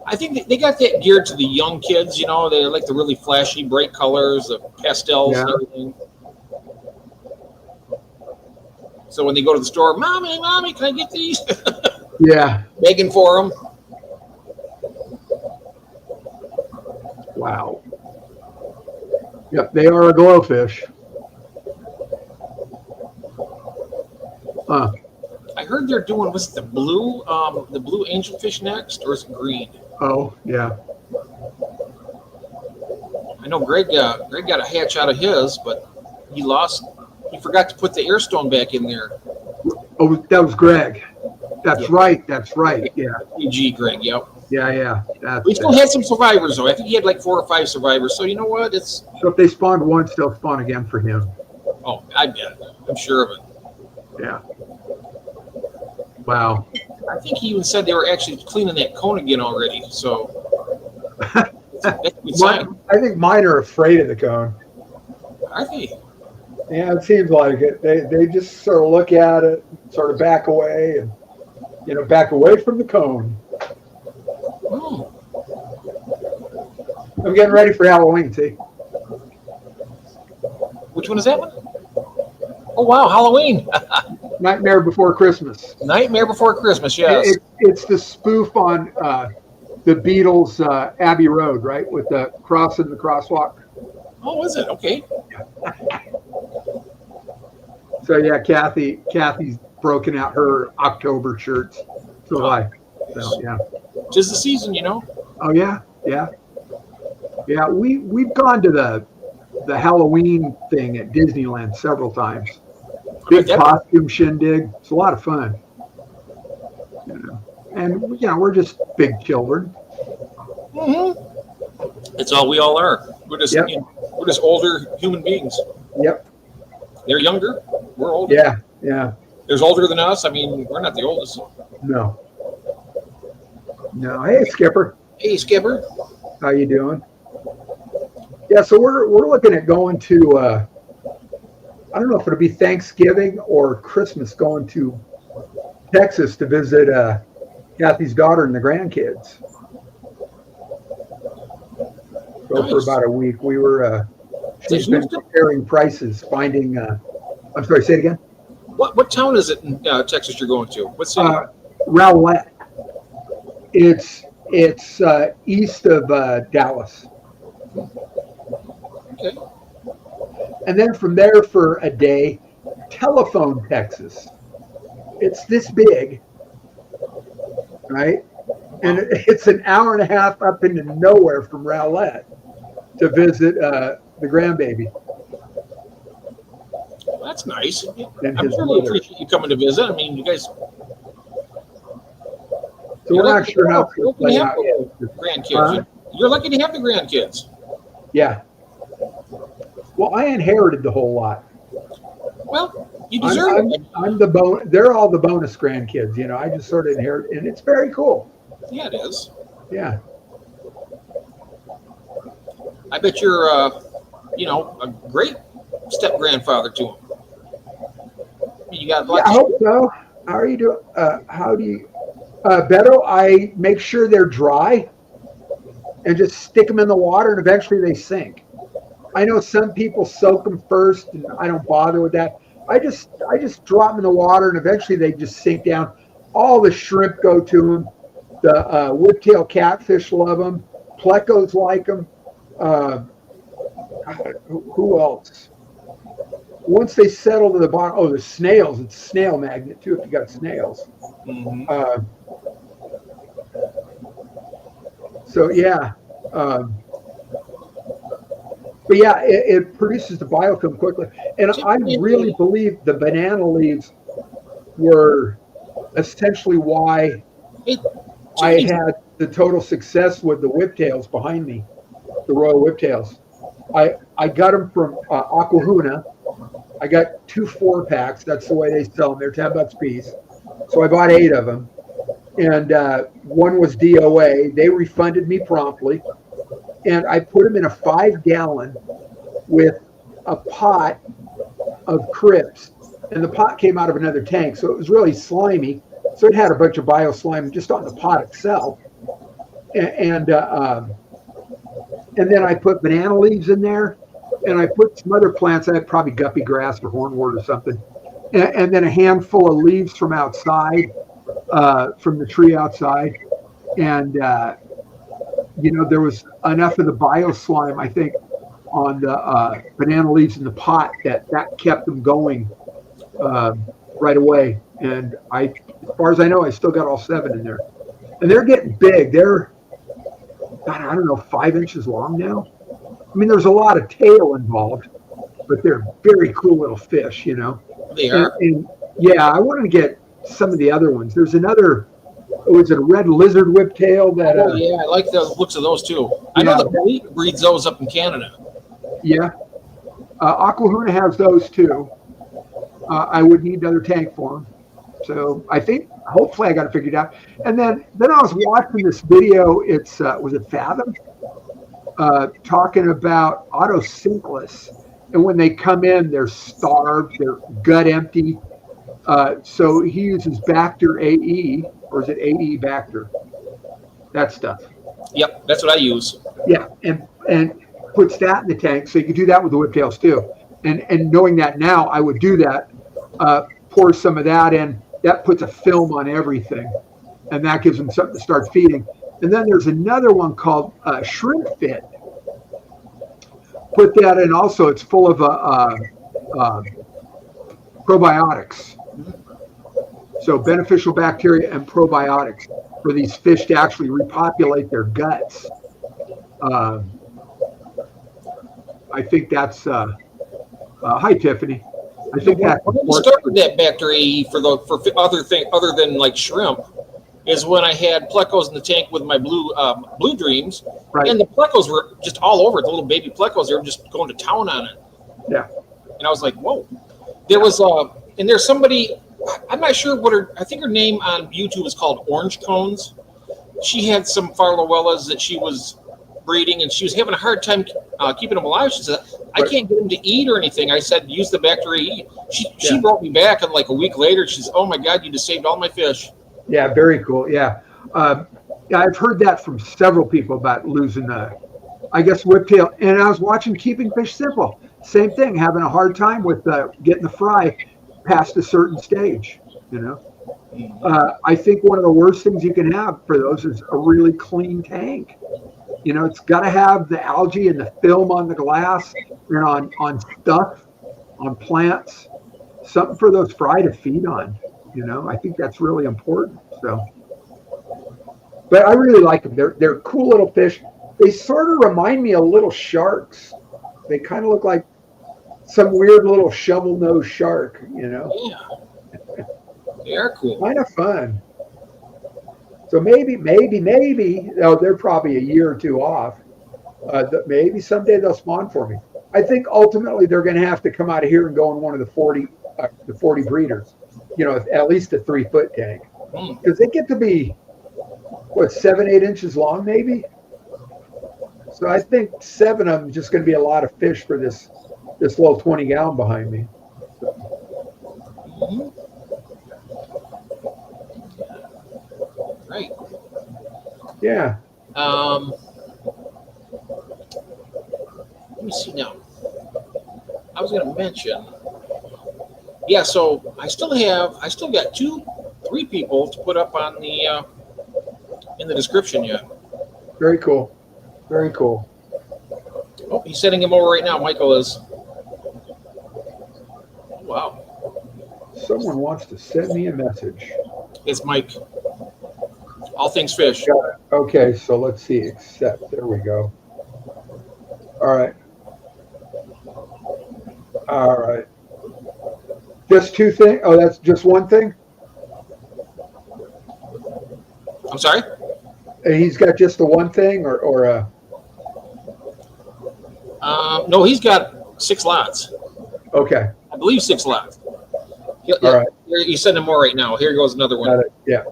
I think they got that geared to the young kids, they like the really flashy, bright colors, the pastels and Yeah. everything. So when they go to the store, Mommy, can I get these? Yeah. Begging for them. Wow. Yep, they are a glowfish. Huh. I heard they're doing, was it the blue angelfish next, or is it green? Oh, yeah. I know Greg got a hatch out of his, but he forgot to put the air stone back in there. Oh, that was Greg. That's Yeah. right. That's right. Yeah. PG Greg, yep. Yeah. That's We still had some survivors though. I think he had like 4 or 5 survivors. So you know what? so if they spawned once, they'll spawn again for him. Oh, I bet. I'm sure of it. Yeah. Wow. I think he even said they were actually cleaning that cone again already. So that's a good sign. I think mine are afraid of the cone. Are they? Yeah, it seems like it. They just sort of look at it, sort of back away, and back away from the cone. Oh, I'm getting ready for Halloween. See, which one is that one? Oh wow, Halloween. Nightmare Before Christmas. Nightmare Before Christmas. Yes. It's the spoof on the Beatles' Abbey Road, right, with the cross and the crosswalk. Oh, is it? Okay. So yeah, Kathy's broken out her October shirts. So have I. So yeah. 'Tis the season, Oh yeah. We've gone to the Halloween thing at Disneyland several times. Big costume shindig. It's a lot of fun. And we're just big children. Mm-hmm. It's all we all are. We're just we're just older human beings. Yep. They're younger. We're older. Yeah. There's older than us. I mean, we're not the oldest. No. Hey, Skipper. Hey, Skipper. How you doing? Yeah, so we're looking at going to I don't know if it'll be Thanksgiving or Christmas, going to Texas to visit Kathy's daughter and the grandkids. Go for about a week. We were she's been comparing prices, finding I'm sorry, say it again. What town is it in Texas you're going to? What city? Rowlett. It's east of Dallas. Okay. And then from there for a day, Telephone, Texas. It's this big, right? And it's an hour and a half up into nowhere from Rowlett to visit the grandbaby. Well, that's nice. And I'm his sure they mother. appreciate you coming to visit. I mean, you guys. So we're not sure how it's going to play out yet. Grandkids. You're lucky to have the grandkids. Yeah. Well, I inherited the whole lot. Well, you deserve it. I'm the they're all the bonus grandkids. I just sort of inherit, and it's very cool. Yeah, it is. Yeah. I bet you're, a great step grandfather to him. You got I hope so. How are you doing? How do you, Beto? I make sure they're dry and just stick them in the water, and eventually they sink. I know some people soak them first, and I don't bother with that. I just drop them in the water, and eventually they just sink down. All the shrimp go to them. The whiptail catfish love them. Plecos like them. Who else? Once they settle to the bottom, the snails. It's a snail magnet too if you got snails. Mm-hmm. So yeah. But yeah, it produces the biofilm quickly. And I really believe the banana leaves were essentially why Hey, I Tiffany, had the total success with the whiptails behind me, the Royal Whiptails. I got them from Aquahuna. I got 2 4-packs. That's the way they sell them. They're $10 a piece. So I bought 8 of them. And one was DOA. They refunded me promptly. And I put them in a 5-gallon with a pot of Crips. And the pot came out of another tank. So it was really slimy. So it had a bunch of bio slime just on the pot itself. And then I put banana leaves in there. And I put some other plants. I had probably guppy grass or hornwort or something. And then a handful of leaves from outside, from the tree outside. And, there was enough of the bio slime, I think, on the banana leaves in the pot that kept them going right away. And as far as I know, I still got all 7 in there. And they're getting big. They're, God, I don't know, 5 inches long now. I mean, there's a lot of tail involved, but they're very cool little fish, They are. And yeah, I wanted to get some of the other ones. There's another, was it a red lizard whiptail that? Oh yeah, I like the looks of those too. I know the Bleak breeds those up in Canada. Yeah, Aquahuna has those too. I would need another tank for them. So I think hopefully I got it figured out. And then I was watching this video. It's was it Fathom? Talking about autosynclus. And when they come in, they're starved, they're gut empty. So he uses Bacter AE, or is it AE Bacter? That stuff. Yep, that's what I use. Yeah, and puts that in the tank. So you can do that with the whiptails too. And knowing that now, I would do that. Pour some of that in. That puts a film on everything, and that gives them something to start feeding. And then there's another one called Shrimp Fit. Put that in also. It's full of probiotics. So beneficial bacteria and probiotics for these fish to actually repopulate their guts. I think that's, hi Tiffany. I think that's when I started that bacteria for other than like shrimp is when I had plecos in the tank with my blue dreams, right. And the plecos were just all over it. The little baby plecos, they were just going to town on it. Yeah. And I was like, whoa. There was and there's somebody, I'm not sure I think her name on YouTube is called Orange Cones. She had some Farlowellas that she was breeding, and she was having a hard time keeping them alive. She said, I can't get them to eat or anything. I said, use the bacteria. She brought me back, and like a week later, she said, oh my God, you just saved all my fish. Yeah, very cool. Yeah. I've heard that from several people about losing I guess whiptail. And I was watching Keeping Fish Simple. Same thing, having a hard time with getting the fry past a certain stage, I think one of the worst things you can have for those is a really clean tank. It's got to have the algae and the film on the glass and on stuff, on plants, something for those fry to feed on. I think that's really important. So, but I really like them. They're cool little fish. They sort of remind me of little sharks. They kind of look like some weird little shovel-nosed shark, Yeah. They are cool. Kind of fun. So maybe, they're probably a year or two off. Maybe someday they'll spawn for me. I think ultimately they're going to have to come out of here and go in one of the 40 breeders. At least a 3-foot tank, because they get to be 7-8 inches long, maybe. So I think 7 of them is just going to be a lot of fish for this little 20-gallon behind me. Right. Yeah. Let me see now. I was going to mention. Yeah, so I still got 2-3 people to put up on the in the description yet. Very cool. Very cool. Oh, he's sending him over right now. Michael is. Wow. Someone wants to send me a message. It's Mike. All things fish. Got it. Okay, so let's see. Accept. There we go. All right. All right. Just two things? Oh, that's just one thing? I'm sorry? He's got just the one thing or No, he's got 6 lots. okay. I believe 6 lots. All right. He's sending more right now. Here goes another one. Got it. Yeah.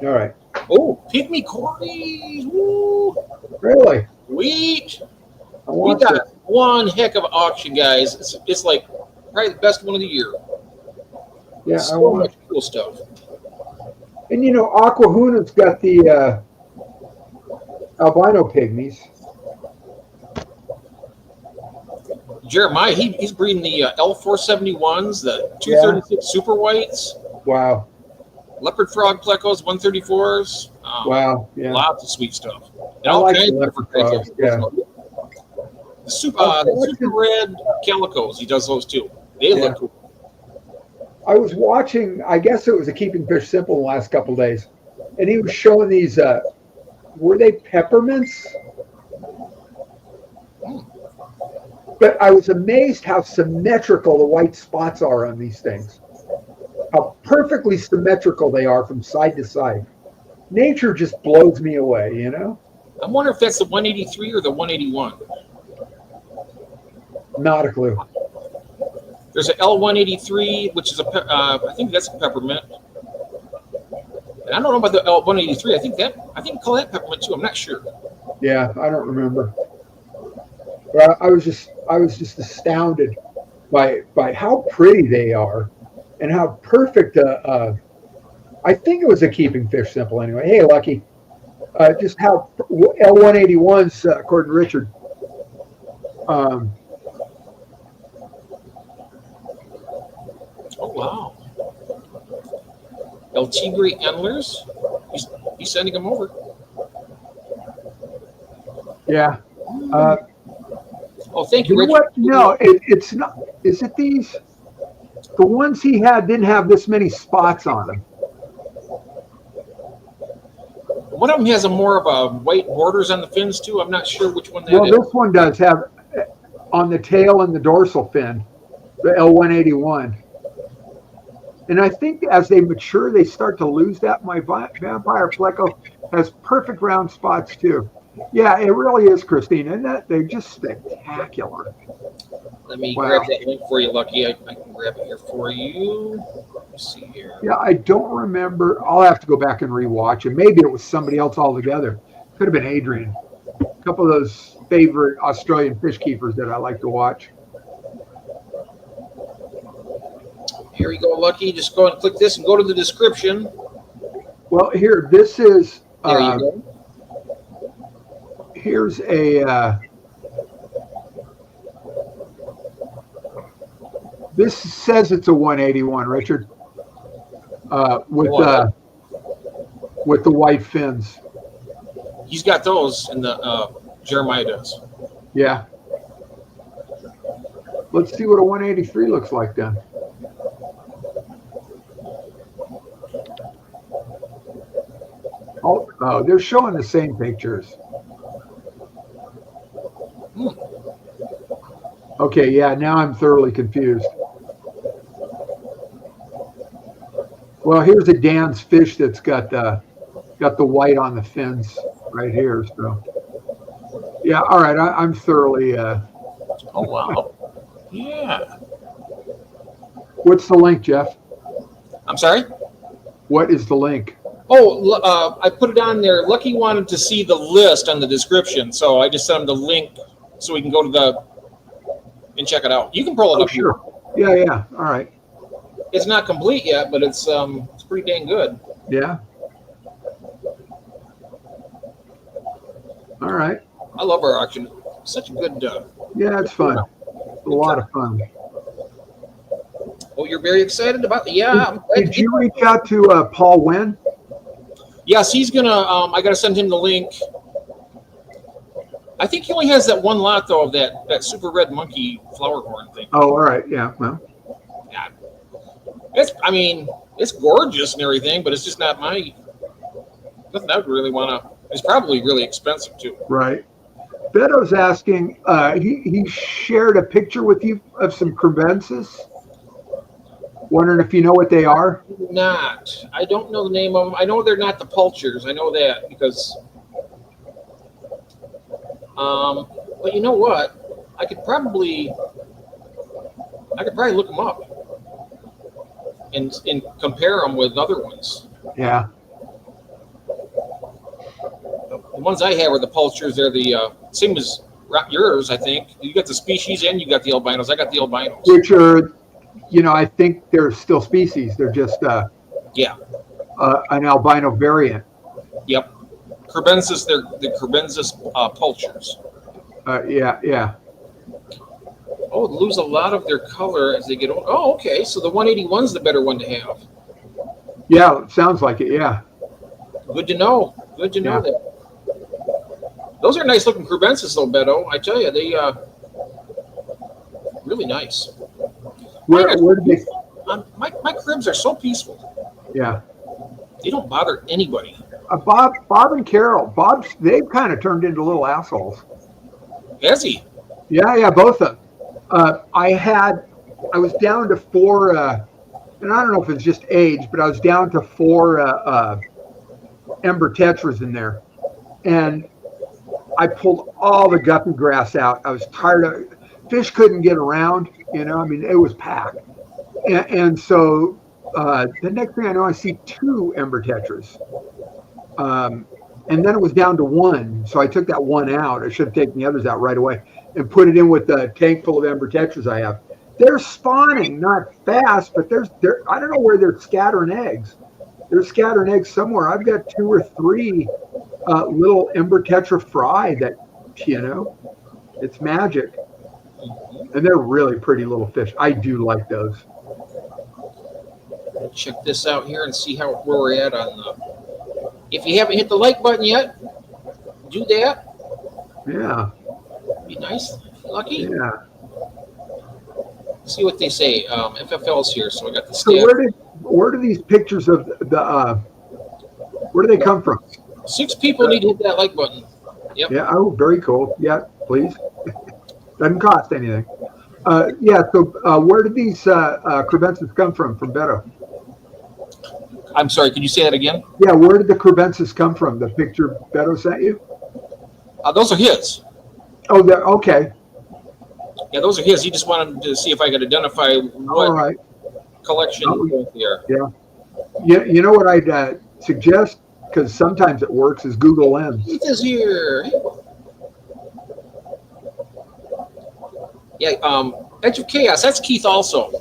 All right. Oh, Pygmy Corys. Woo. Really? Sweet. I We want got to. one heck of an auction, guys. It's like probably the best one of the year. Yeah, I So want. much cool stuff. And you know, Aquahuna's got the albino pygmies. Jeremiah, he's breeding the L471s, the 236 super whites, Wow. leopard frog plecos, 134s. Wow. Yeah. Lots of sweet stuff. And I all like kinds the of leopard different frogs, types of- The super red calicos, he does those too. They look cool. I was watching, I guess it was a Keeping Fish Simple the last couple of days, and he was showing these, were they peppermints? But I was amazed how symmetrical the white spots are on these things. How perfectly symmetrical they are from side to side. Nature just blows me away, you know? I wonder if that's the 183 or the 181. Not a clue. There's an L183, which is I think that's a peppermint. And I don't know about the L183. I think call that peppermint too. I'm not sure. Yeah, I don't remember. But I was just astounded by how pretty they are and how perfect. I think it was a Keeping Fish Simple anyway. Hey, Lucky, just how L181s according to Richard. Oh wow. El Tigre Endlers. He's sending them over. Yeah. Oh, thank you, You know Richard. what? No, it's not. Is it these? The ones he had didn't have this many spots on them. One of them has a more of a white borders on the fins too. I'm not sure which one that Well, is. this one does have on the tail and the dorsal fin, the L181. And I think as they mature, they start to lose that. My vampire pleco has perfect round spots too. Yeah, it really is, Christine. And they're just spectacular. Let me Wow. grab that link for you, Lucky. I can grab it here for you. Let's see here. Yeah, I don't remember. I'll have to go back and rewatch it. Maybe it was somebody else altogether. Could have been Adrian. A couple of those favorite Australian fish keepers that I like to watch. Here we go, Lucky. Just go and click this and go to the description. Well, here, this is. There you go. Here's a. This says it's a 181, Richard. With the white fins. He's got those, and the Jeremiah does. Yeah. Let's see what a 183 looks like then. Oh, they're showing the same pictures. Okay, yeah, now I'm thoroughly confused. Well, here's a Dan's fish that's got the white on the fins right here. So, yeah, all right, I'm thoroughly. Oh wow! Yeah. What's the link, Jeff? I'm sorry. What is the link? Oh, I put it on there. Lucky wanted to see the list on the description, so I just sent him the link so we can go to and check it out. You can pull it Oh, up. sure. Yeah. All right. It's not complete yet, but it's pretty dang good. Yeah. All right. I love our auction. Such a good. Yeah, it's fun. It's a lot of fun. Oh, you're very excited about it? Yeah. I'm glad Did you reach out to Paul Wen? Yes, he's gonna. I gotta send him the link. I think he only has that one lot though of that super red monkey flower horn thing. Oh, all right. Yeah. Well. Yeah. It's gorgeous and everything, but it's just not my. Nothing I would really want to. It's probably really expensive too. Right. Beto's asking, he shared a picture with you of some crevences. Wondering if you know what they are. Not. I don't know the name of them. I know they're not the pulchers. I know that because. But you know what? I could probably look them up and compare them with other ones. Yeah. The ones I have are the pulchers. They're the same as yours, I think. You got the species and you got the albinos. I got the albinos. Which are, I think they're still species. They're just an albino variant. Yep. Crebensis, they're the Crebensis pulchers. Yeah. Oh, they lose a lot of their color as they get older. Oh, okay. So the 181's the better one to have. Yeah, sounds like it. Yeah. Good to know. Good to know that. Those are nice looking Crebensis, though, Beto. I tell you, they really nice. Where do they? My cribs are so peaceful. Yeah. They don't bother anybody. Bob and Carol. They've kind of turned into little assholes. Has he? Yeah, both of them. I was down to 4, and I don't know if it's just age, but I was down to 4 Ember Tetras in there. And I pulled all the guppy grass out. I was tired of fish couldn't get around, I mean, it was packed. And so the next thing I know, I see 2 Ember Tetras. And then it was down to 1. So I took that 1 out. I should have taken the others out right away and put it in with the tank full of Ember Tetras I have. They're spawning, not fast, but I don't know where they're scattering eggs. They're scattering eggs somewhere. I've got 2 or 3 little Ember Tetra fry that, it's magic. And they're really pretty little fish. I do like those. Check this out here and see where we're at on the. If you haven't hit the like button yet, do that. Yeah. Be nice. Lucky. Yeah. See what they say. FFL's here, so I got the So where do these pictures of where do they come from? 6 people need to hit that like button. Yep. Yeah. Oh, very cool. Yeah, please. Doesn't cost anything. So where did these crevensis come from Beto? I'm sorry, can you say that again? Yeah, where did the crevensis come from? The picture Beto sent you? Those are his. Oh, okay. Yeah, those are his. He just wanted to see if I could identify what collection there. Yeah. You know what I'd suggest, because sometimes it works, is Google Lens. Keith is here. Yeah, Edge of Chaos. That's Keith also.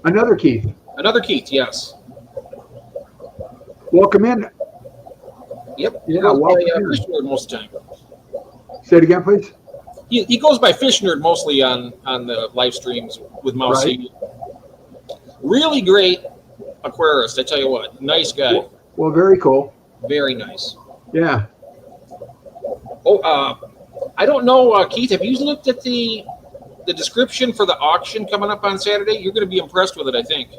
Another Keith. Another Keith, yes. Welcome in. Yep. Yeah, welcome in. Fish Nerd most of the time. Say it again, please. He goes by Fish Nerd mostly on the live streams with Mousy. Right. Really great aquarist, I tell you what. Nice guy. Well, very cool. Very nice. Yeah. Oh, I don't know, Keith, have you looked at the description for the auction coming up on Saturday? You're going to be impressed with it, I think.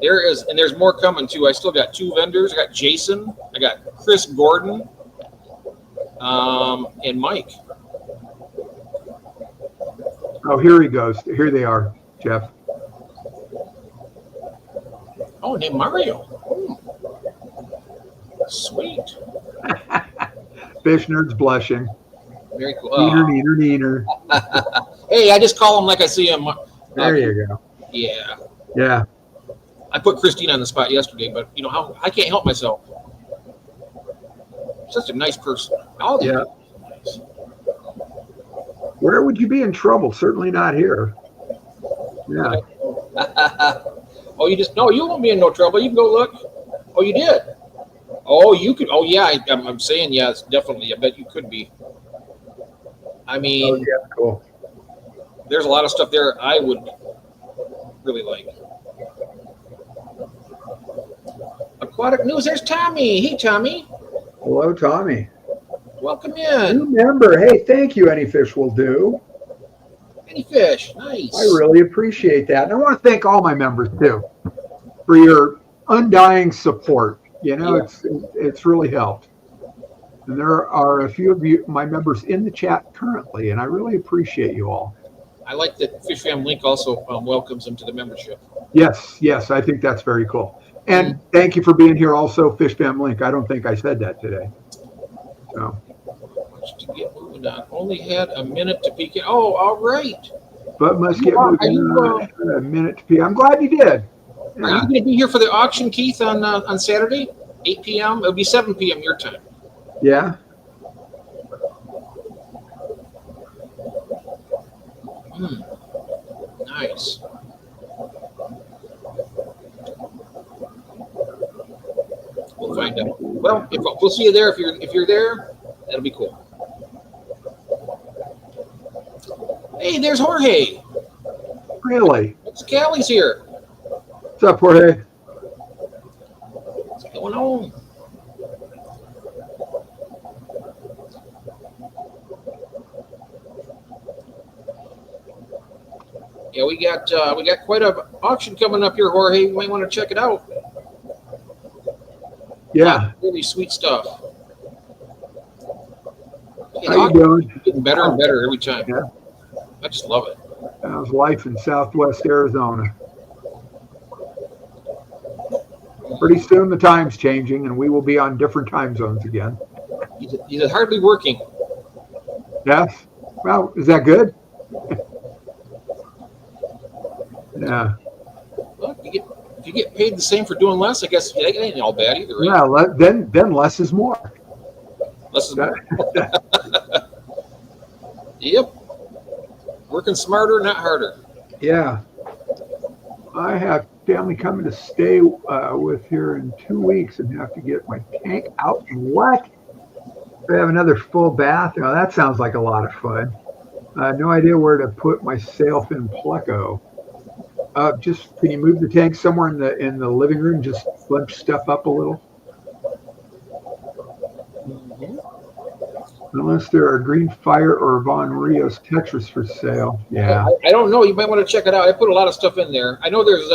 There is, and there's more coming too. I still got 2 vendors. I got Jason, I got Chris Gordon, and Mike. Oh, here he goes. Here they are, Jeff. Oh, named Mario. Sweet. Fish Nerd's blushing. Very cool. Neener. Hey, I just call him like I see him. There you go. Yeah. Yeah. I put Christine on the spot yesterday, but how I can't help myself. Such a nice person. Yeah. Nice. Where would you be in trouble? Certainly not here. Yeah. Oh, you won't be in no trouble. You can go look. Oh, you did. Oh, you could. Oh, yeah. I'm saying yes, definitely. I bet you could be. I mean, yeah, cool. There's a lot of stuff there I would really like. Aquatic News. There's Tommy. Hey, Tommy. Hello, Tommy. Welcome in. New member. Hey, thank you. Any Fish Will Do. Any Fish. Nice. I really appreciate that. And I want to thank all my members, too, for your undying support. It's really helped. And there are a few of you, my members, in the chat currently, and I really appreciate you all. I like that Fish Fam Link also welcomes them to the membership. Yes, yes, I think that's very cool. And thank you for being here also, Fish Fam Link. I don't think I said that today. So. To get moving on. Only had a minute to peek in. Oh, all right. But must get moving on. A minute to peek. I'm glad you did. Yeah. Are you going to be here for the auction, Keith, on Saturday, 8 p.m.? It'll be 7 p.m. your time. Yeah. Nice. We'll find out. Well, we'll see you there. If you're there, that'll be cool. Hey, there's Jorge. Really? What's Callie's here? What's up, Jorge? What's going on? Yeah, we got quite a auction coming up here, Jorge. You might want to check it out. Yeah. Really sweet stuff. How you doing? Getting better and better every time. Yeah. I just love it. How's life in Southwest Arizona? Pretty soon the time's changing, and we will be on different time zones again. He's hardly working. Yes. Well, is that good? Yeah. Well, if you get paid the same for doing less, I guess it ain't all bad either, right? Well, then less is more. Less is more. Yep. Working smarter, not harder. Yeah. I have family coming to stay with here in 2 weeks and have to get my tank out. What? I have another full bath. Oh, that sounds like a lot of fun. No idea where to put myself in Pleco. Just can you move the tank somewhere in the living room? Just flip stuff up a little. Unless there are Green Fire or Von Rios Tetris for sale. Yeah. I don't know. You might want to check it out. I put a lot of stuff in there. I know there's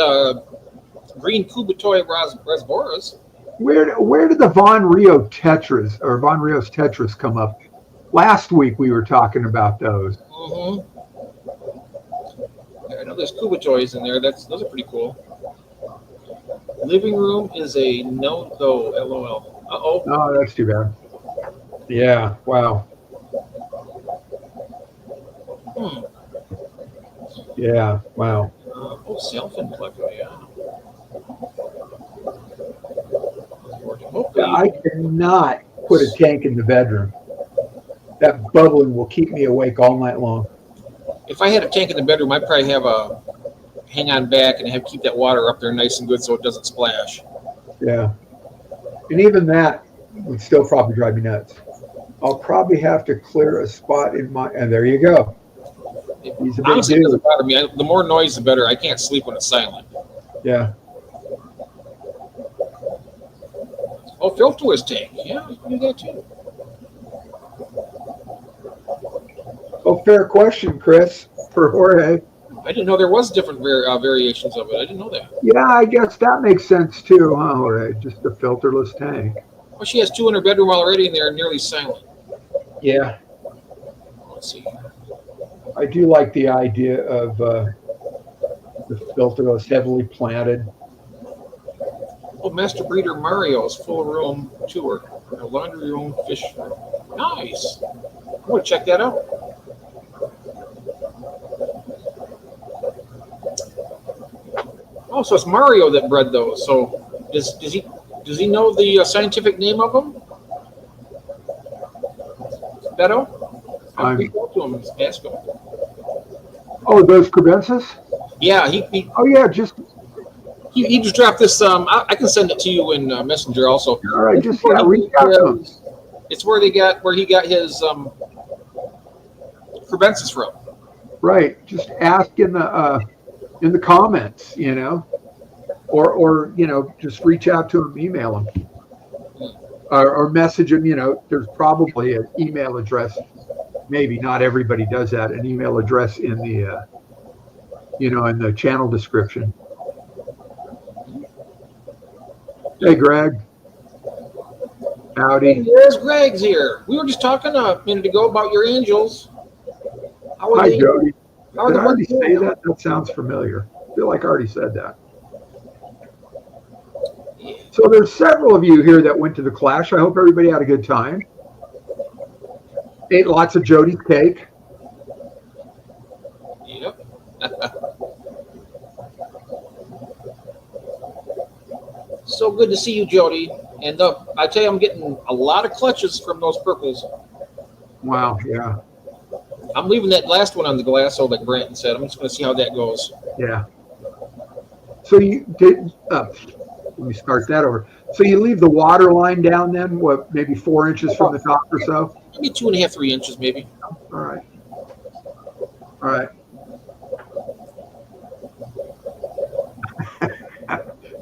Green Kubatoy Rasboras. Where did the Von Rios Tetris come up? Last week we were talking about those. Mm-hmm. I know there's Kubatoys in there. Those are pretty cool. Living room is a no-go. LOL. Uh-oh. Oh, that's too bad. Yeah. Wow. Yeah. Wow. Self-in Pleco, yeah. I cannot put a tank in the bedroom. That bubbling will keep me awake all night long. If I had a tank in the bedroom, I'd probably have a hang on back and keep that water up there nice and good so it doesn't splash. Yeah. And even that would still probably drive me nuts. I'll probably have to clear a spot in my, and there you go. He's a big honestly, dude. it doesn't bother me. The more noise, the better. I can't sleep when it's silent. Yeah. Oh, filter his tank. Yeah, you can do that too. Oh, fair question, Chris, for Jorge. I didn't know there was different variations of it. I didn't know that. Yeah, I guess that makes sense too, huh, Jorge? Just a filterless tank. Well, she has two in her bedroom already, and they're nearly silent. Yeah. Let's see. I do like the idea of the filterless, heavily planted. Oh, Master Breeder Mario's full room tour. A laundry room, fish room. Nice. I'm going to check that out. Oh, so it's Mario that bred those. So does he know the scientific name of them? Beto? I'll reach out to him and ask him. Oh, those crebensis? Yeah, he just dropped this. I can send it to you in Messenger also. All right, just reach out to him. It's where he got his crebensis from. Right. Just ask in the comments, or just reach out to him, email him, or message him. There's probably an email address. Maybe not everybody does that. An email address in the in the channel description. Hey, Greg. Howdy. There's Greg's here. We were just talking a minute ago about your angels. How are Hi, they? Jody. How are Did the I already ones say doing? that? That sounds familiar. I feel like I already said that. Yeah. So there's several of you here that went to the Clash. I hope everybody had a good time. Ate lots of Jody's cake. Yep. So good to see you, Jody. And I tell you, I'm getting a lot of clutches from those purples. Wow, yeah, I'm leaving that last one on the glass, so like Brandon said. I'm just going to see how that goes. yeah. So you did, let me start that over. So you leave the water line down then, what, maybe 4 inches from the top or so? Maybe 2.5, 3 inches, maybe. All right. All right.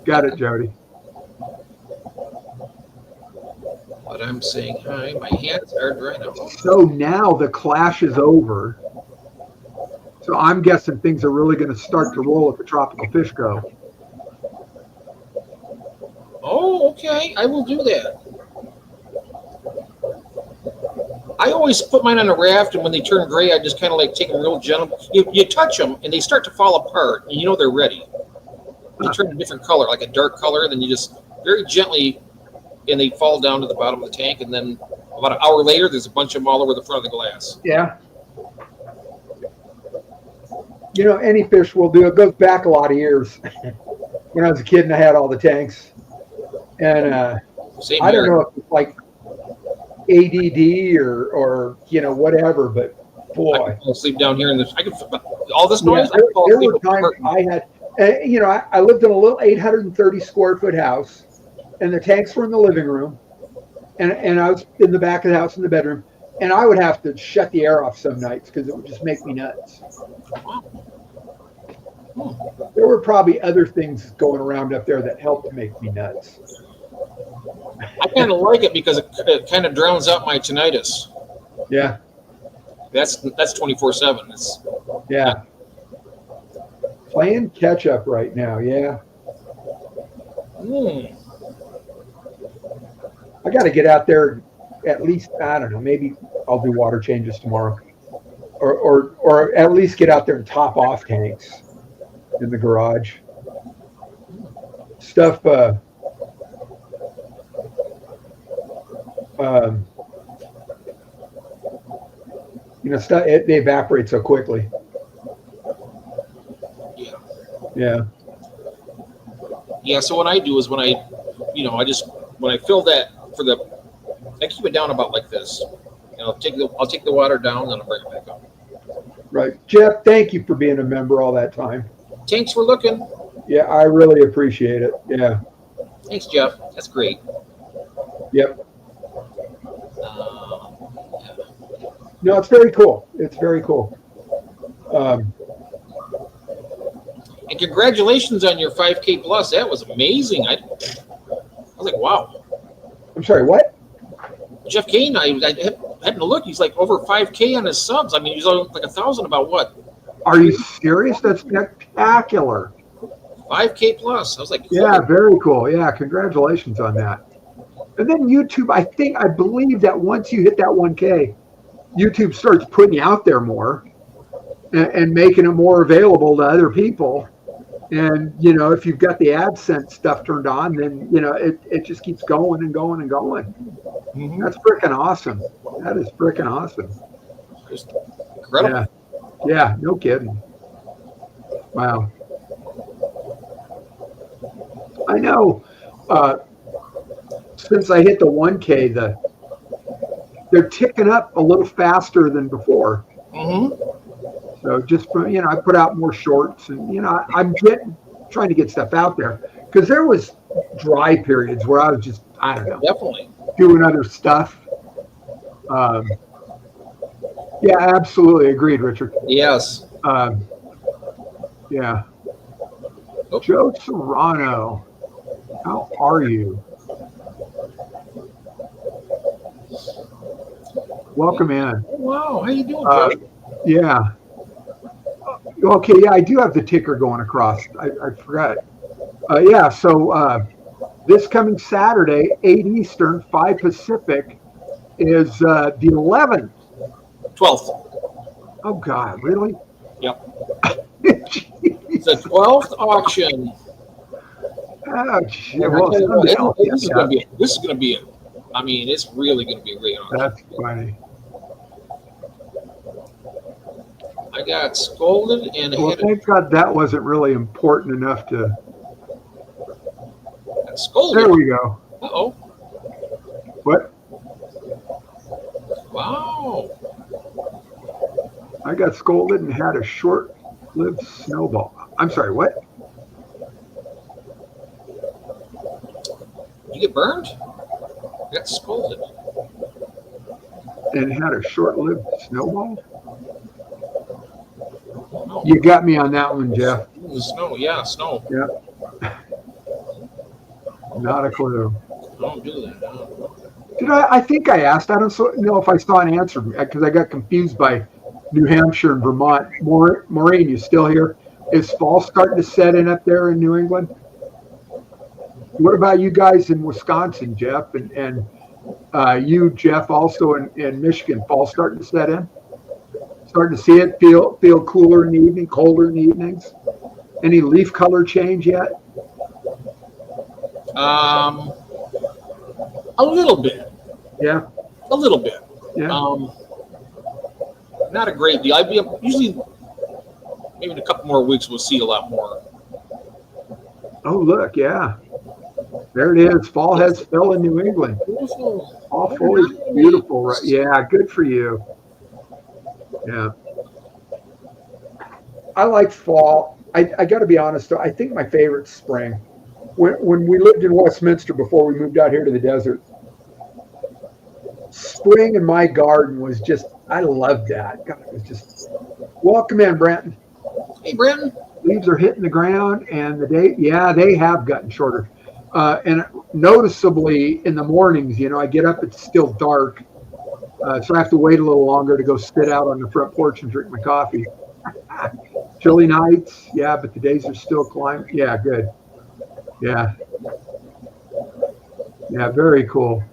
Got it, Jody. But I'm saying hi. My hands are dry now. So now the Clash is over. So I'm guessing things are really going to start to roll at the Tropical Fish Go. Oh, okay. I will do that. I always put mine on a raft, and when they turn gray, I just kind of like take them real gentle. You touch them, and they start to fall apart, and you know they're ready. They turn a different color, like a dark color, and then you just very gently, and they fall down to the bottom of the tank, and then about an hour later, there's a bunch of them all over the front of the glass. Yeah. You know, any fish will do. It goes back a lot of years. When I was a kid and I had all the tanks. And Same I don't here. know if it's like ADD or you know, whatever, but I boy. can fall asleep down here, and I can all this Yeah, noise. I can fall there asleep. were times I had, you know, I lived in a little 830 square foot house, and the tanks were in the living room, and I was in the back of the house in the bedroom, and I would have to shut the air off some nights because it would just make me nuts. There were probably other things going around up there that helped make me nuts. I kind of like it because it kind of drowns out my tinnitus. Yeah, That's 24/7. It's yeah. Playing catch up right now. Yeah, I got to get out there at least. I don't know. Maybe I'll do water changes tomorrow, or at least get out there and top off tanks in the garage. Stuff. You know, stuff. They evaporate so quickly. yeah. Yeah. Yeah, so what I do is when I fill that I keep it down about like this. And I'll take the water down, then I'll bring it back up. Right. Jeff, thank you for being a member all that time. Tanks were looking. Yeah, I really appreciate it. Yeah. Thanks, Jeff. That's great. Yep. Yeah. No, it's very cool. It's very cool. And congratulations on your 5K plus. That was amazing. I was like, wow. I'm sorry, what? Jeff Kane, I happened to look. He's like over 5K on his subs. I mean, he's like 1,000 about what? Are you serious? That's spectacular. 5K plus. I was like, Yeah, very cool. Yeah, congratulations on that. And then YouTube, I believe that once you hit that 1K, YouTube starts putting you out there more and making it more available to other people. And, you know, if you've got the AdSense stuff turned on, then, you know, it just keeps going and going and going. Mm-hmm. That's freaking awesome. That is freaking awesome. Just incredible. Yeah, no kidding. Wow. I know. Since I hit the 1K, they're ticking up a little faster than before. Mm-hmm. So just for, you know, I put out more shorts, and you know, I'm trying to get stuff out there because there was dry periods where I was just, I don't know, Definitely. doing other stuff. Yeah, absolutely agreed, Richard. Yes. Yeah. Oh. Joe Serrano, how are you? Welcome in. Wow. How you doing, Josh? Yeah. Okay, yeah, I do have the ticker going across. I forgot. Yeah, so This coming Saturday, 8 Eastern, 5 Pacific, is the 11th. 12th. Oh, God, really? Yep. It's the 12th auction. Oh, shit. And I Well, tell you what, someday this is going to be. This is going to be. I mean, it's really going to be a great auction. That's funny. I got scolded and Well, hit thank God that wasn't really important enough to. got scolded. There we go. Uh-oh. What? Wow. I got scolded and had a short-lived snowball. I'm sorry, what? You get burned? I got scolded. And had a short-lived snowball? No. You got me on that one, Jeff. The snow, yeah, snow. Yep. Not a clue. Don't do that. No. Did I think I asked. I don't know if I saw an answer because I got confused by New Hampshire and Vermont. Maureen, you still here? Is fall starting to set in up there in New England? What about you guys in Wisconsin, Jeff? And you, Jeff, also in Michigan. Fall starting to set in? Starting to see it? Feel cooler in the evening, colder in the evenings? Any leaf color change yet? A little bit. Yeah. A little bit. Yeah. Not a great deal. I'd be usually maybe in a couple more weeks we'll see a lot more. Oh, look, yeah. There it is. Fall has fell in New England. Beautiful. Fall foliage, beautiful, right? Yeah, good for you. Yeah. I like fall. I got to be honest, though. I think my favorite's spring. When we lived in Westminster before we moved out here to the desert, spring in my garden was just, I loved that. God, it was just, welcome in, Brenton. Hey, Brenton. Leaves are hitting the ground, and they have gotten shorter. And noticeably in the mornings, I get up, it's still dark. So I have to wait a little longer to go sit out on the front porch and drink my coffee. Chilly nights, yeah, but the days are still climbing. Yeah, good. Yeah. Yeah, very cool.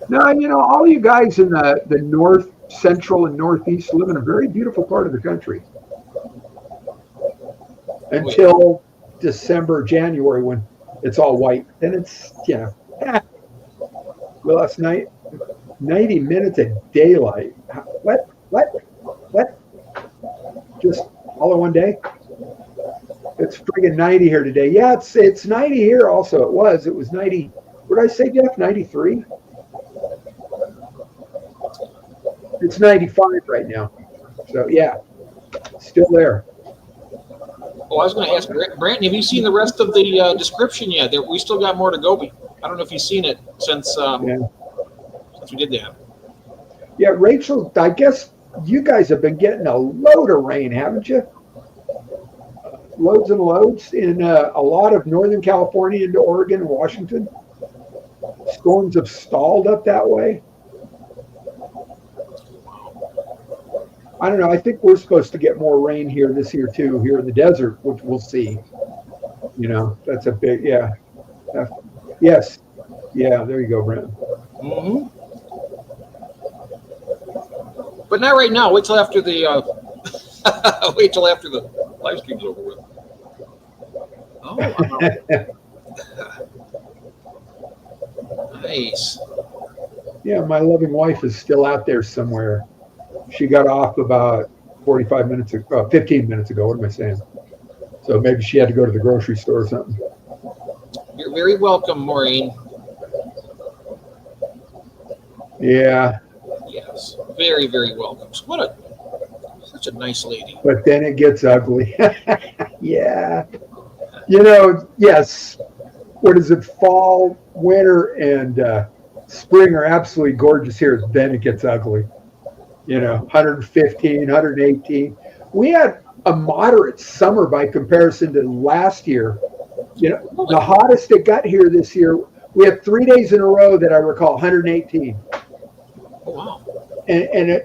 Now, all you guys in the north, central, and northeast live in a very beautiful part of the country. Until December, January, when it's all white. Then it's, last night, 90 minutes of daylight. What? Just all in one day? It's friggin' 90 here today. Yeah, it's 90 here also. It was 90. What did I say, Jeff? 93? It's 95 right now. So, yeah, still there. Oh, I was going to ask Brandon, have you seen the rest of the description yet? We still got more to go. I don't know if you've seen it since we did that. Yeah, Rachel, I guess you guys have been getting a load of rain, haven't you? Loads and loads in a lot of Northern California into Oregon and Washington. Storms have stalled up that way. I don't know. I think we're supposed to get more rain here this year too, here in the desert, which we'll see. That's a big, yeah. Yes. Yeah, there you go, Brent. Mm-hmm. But not right now. Wait till after the live stream's over with. Oh, wow. Nice. Yeah, my loving wife is still out there somewhere. She got off about 15 minutes ago. What am I saying? So maybe she had to go to the grocery store or something. You're very welcome, Maureen. Yeah. Yes, very, very welcome. So such a nice lady. But then it gets ugly. Yeah. Yes. What is it? Fall, winter, and spring are absolutely gorgeous here. Then it gets ugly. 115, 118. We had a moderate summer by comparison to last year. The hottest it got here this year, we had 3 days in a row that I recall 118. Oh, wow. And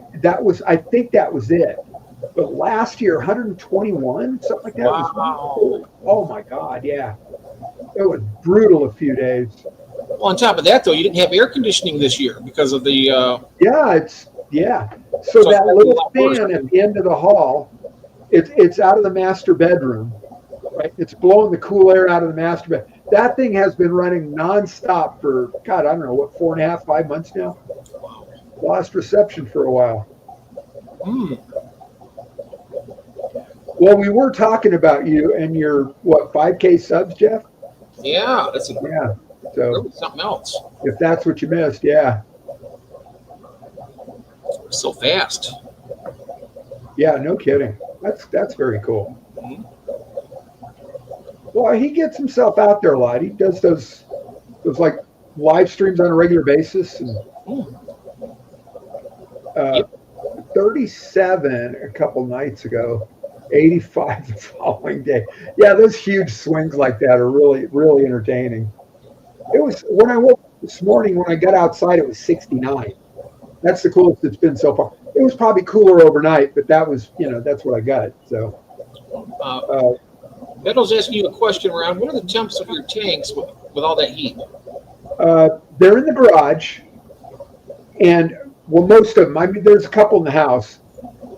I think that was it. But last year, 121, something like that. Wow. Oh my God, yeah. it was brutal a few days. Well, on top of that, though, you didn't have air conditioning this year because of the. Yeah. So So that it's little a lot worse. fan at the end of the hall, it's out of the master bedroom, right? It's blowing the cool air out of the master bed. That thing has been running nonstop for, God, I don't know, what, 4.5, 5 months now? Lost reception for a while. Hmm. Well, we were talking about you and your, what, 5K subs, Jeff? Yeah, that's Yeah. So something else. if that's what you missed, yeah. So fast. Yeah, no kidding. That's very cool. Mhm. Well, he gets himself out there a lot. He does those like live streams on a regular basis. And, Yep. 37 a couple nights ago, 85 the following day. Yeah, those huge swings like that are really, really entertaining. It was when I woke up this morning, when I got outside, it was 69. That's the coolest it's been so far. It was probably cooler overnight, but that was, that's what I got. So, Meadows asking you a question around. What are the temps of your tanks with all that heat? they're in the garage, and well, most of them. I mean, there's a couple in the house,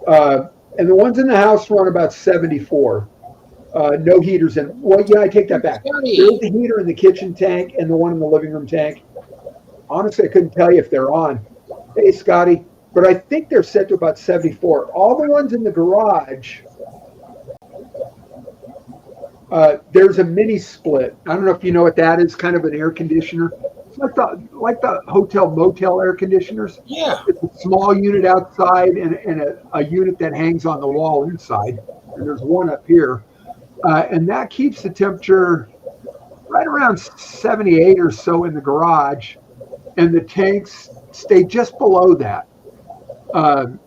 and the ones in the house run about 74. No heaters in. Well, yeah, I take that back. There's a heater in the kitchen tank and the one in the living room tank. Honestly, I couldn't tell you if they're on. Hey, Scotty, but I think they're set to about 74. All the ones in the garage, there's a mini split. I don't know if you know what that is. Kind of an air conditioner. It's like the hotel motel air conditioners. Yeah. It's a small unit outside and a unit that hangs on the wall inside. And there's one up here, and that keeps the temperature right around 78 or so in the garage, and the tanks stay just below that. But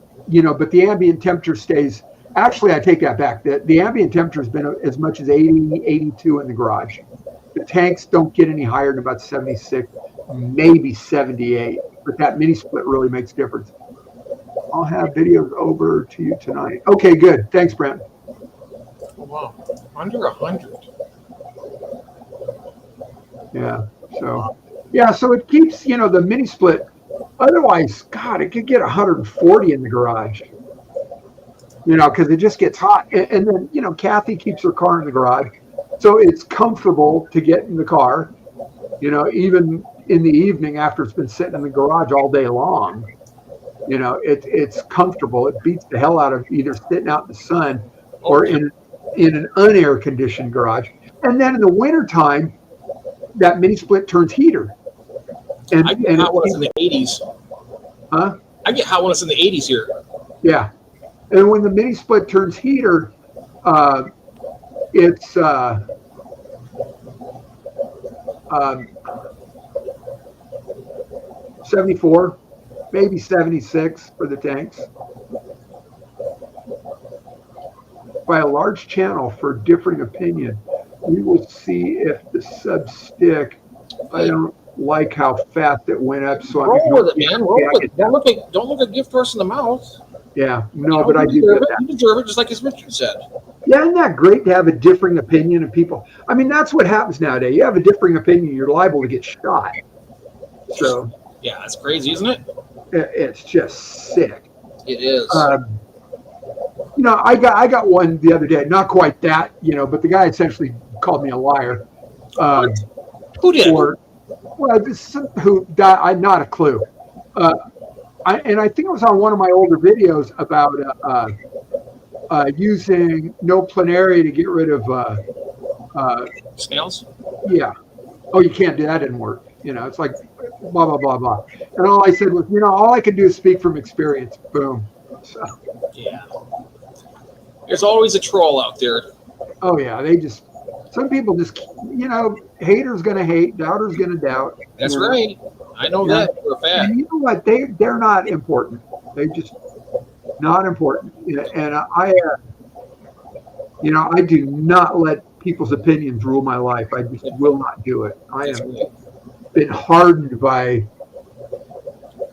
the ambient temperature stays. Actually, I take that back. The ambient temperature has been as much as 80, 82 in the garage. The tanks don't get any higher than about 76, maybe 78. But that mini split really makes a difference. I'll have videos over to you tonight. Okay, good. Thanks, Brent. Oh, wow. Under 100. Yeah. So it keeps, the mini split. Otherwise, God, it could get 140 in the garage. Because it just gets hot. And then, Kathy keeps her car in the garage. So it's comfortable to get in the car, even in the evening after it's been sitting in the garage all day long. It's comfortable. It beats the hell out of either sitting out in the sun or in an unair conditioned garage. And then in the wintertime, that mini split turns heater. I get hot ones in the 80s. Huh? I get hot ones in the 80s here. Yeah. And when the mini split turns heater, it's 74, maybe 76 for the tanks. By a large channel for differing opinion, we will see if the subs stick. I don't like how fast it went up. So roll with it, man. Roll with it. Don't look a gift horse in the mouth. Yeah, no, but I do get that. You deserve it, just like as Richard said. Yeah, isn't that great to have a differing opinion of people? I mean, that's what happens nowadays. You have a differing opinion, you're liable to get shot. So yeah, that's crazy, isn't it? It's just sick. It is. I got one the other day. Not quite that, but the guy essentially called me a liar. Who did? I'm not a clue. I think it was on one of my older videos about using no planaria to get rid of snails. Yeah. Oh, you can't do that. Didn't work. It's like blah blah blah blah. And all I said was, all I can do is speak from experience. Boom. So. Yeah. There's always a troll out there. Oh yeah, some people just haters gonna hate, doubters gonna doubt. That's right. I know that for a fact. And you know what? They're not important. They just not important. And I do not let people's opinions rule my life. I just will not do it. I have been hardened by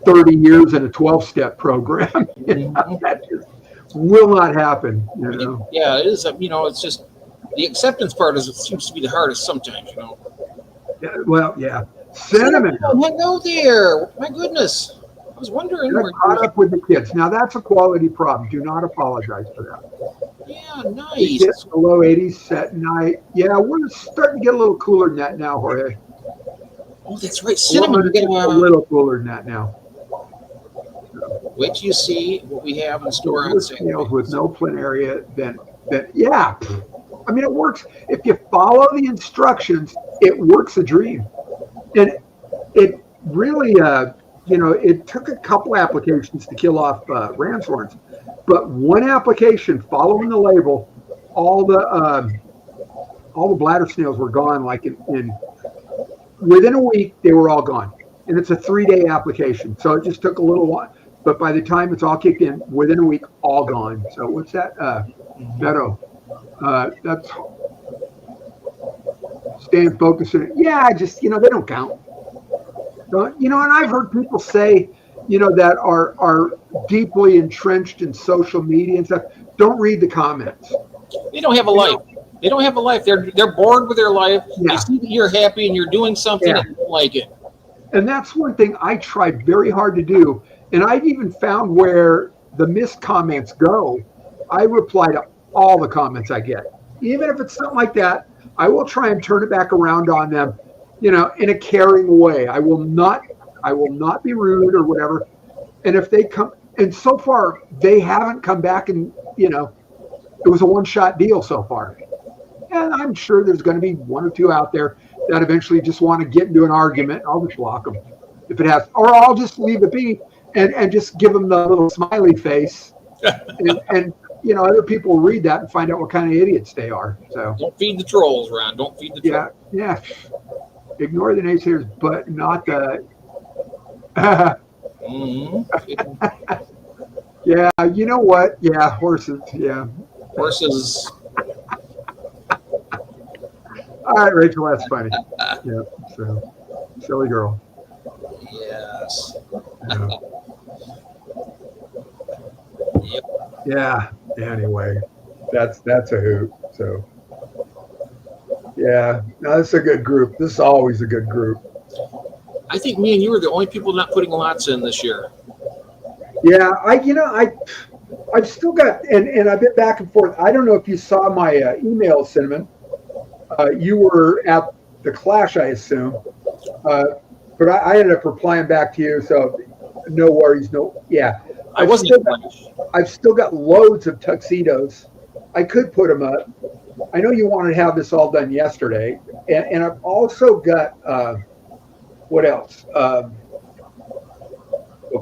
30 years in a 12-step program. That just will not happen. Yeah, it is. It's just the acceptance part seems to be the hardest sometimes. Yeah, well, yeah. Cinnamon. Hello there. My goodness. I was wondering Got where caught up with the kids. Now that's a quality problem. Do not apologize for that. Yeah, It nice. gets the low 80s set night. Yeah, we're starting to get a little cooler than that now, Jorge. Oh, that's right. Cinnamon. It's a little cooler than that now. Wait till you see what we have in store on Saturday. Snails with no planaria, then yeah. I mean, it works. If you follow the instructions, it works a dream. And it really, it took a couple applications to kill off ram's horns, but one application following the label, all the bladder snails were gone. Like in within a week, they were all gone. And it's a 3-day application, so it just took a little while. But by the time it's all kicked in, within a week, all gone. So what's that? Meadow. That's staying focused. Yeah, just, they don't count. And I've heard people say, that are deeply entrenched in social media and stuff, don't read the comments. They don't have a life. They don't have a life. They're bored with their life. Yeah. They see that you're happy and you're doing something and they don't like it. And that's one thing I tried very hard to do. And I've even found where the missed comments go, I reply to all the comments I get. Even if it's something like that, I will try and turn it back around on them, in a caring way. I will not be rude or whatever. And if they come, and so far they haven't come back and, it was a one-shot deal so far. And I'm sure there's going to be one or two out there that eventually just want to get into an argument. I'll just block them if it has, or I'll just leave it be and just give them the little smiley face. and other people will read that and find out what kind of idiots they are. So don't feed the trolls, Ron. Don't feed the trolls. Yeah. Ignore the naysayers, but not the. Yeah, you know what? Yeah, horses. Yeah. Horses. All right, Rachel, that's funny. Yeah, so silly girl. Yes. Yeah. Yeah. Anyway, that's a hoot. So yeah, no, that's a good group. This is always a good group. I think me and you are the only people not putting lots in this year. Yeah, I've still got, and I've been back and forth. I don't know if you saw my email, Cinnamon. You were at the Clash, I assume. But I ended up replying back to you, so no worries. Yeah. I've still got loads of tuxedos. I could put them up. I know you wanted to have this all done yesterday. And I've also got, what else?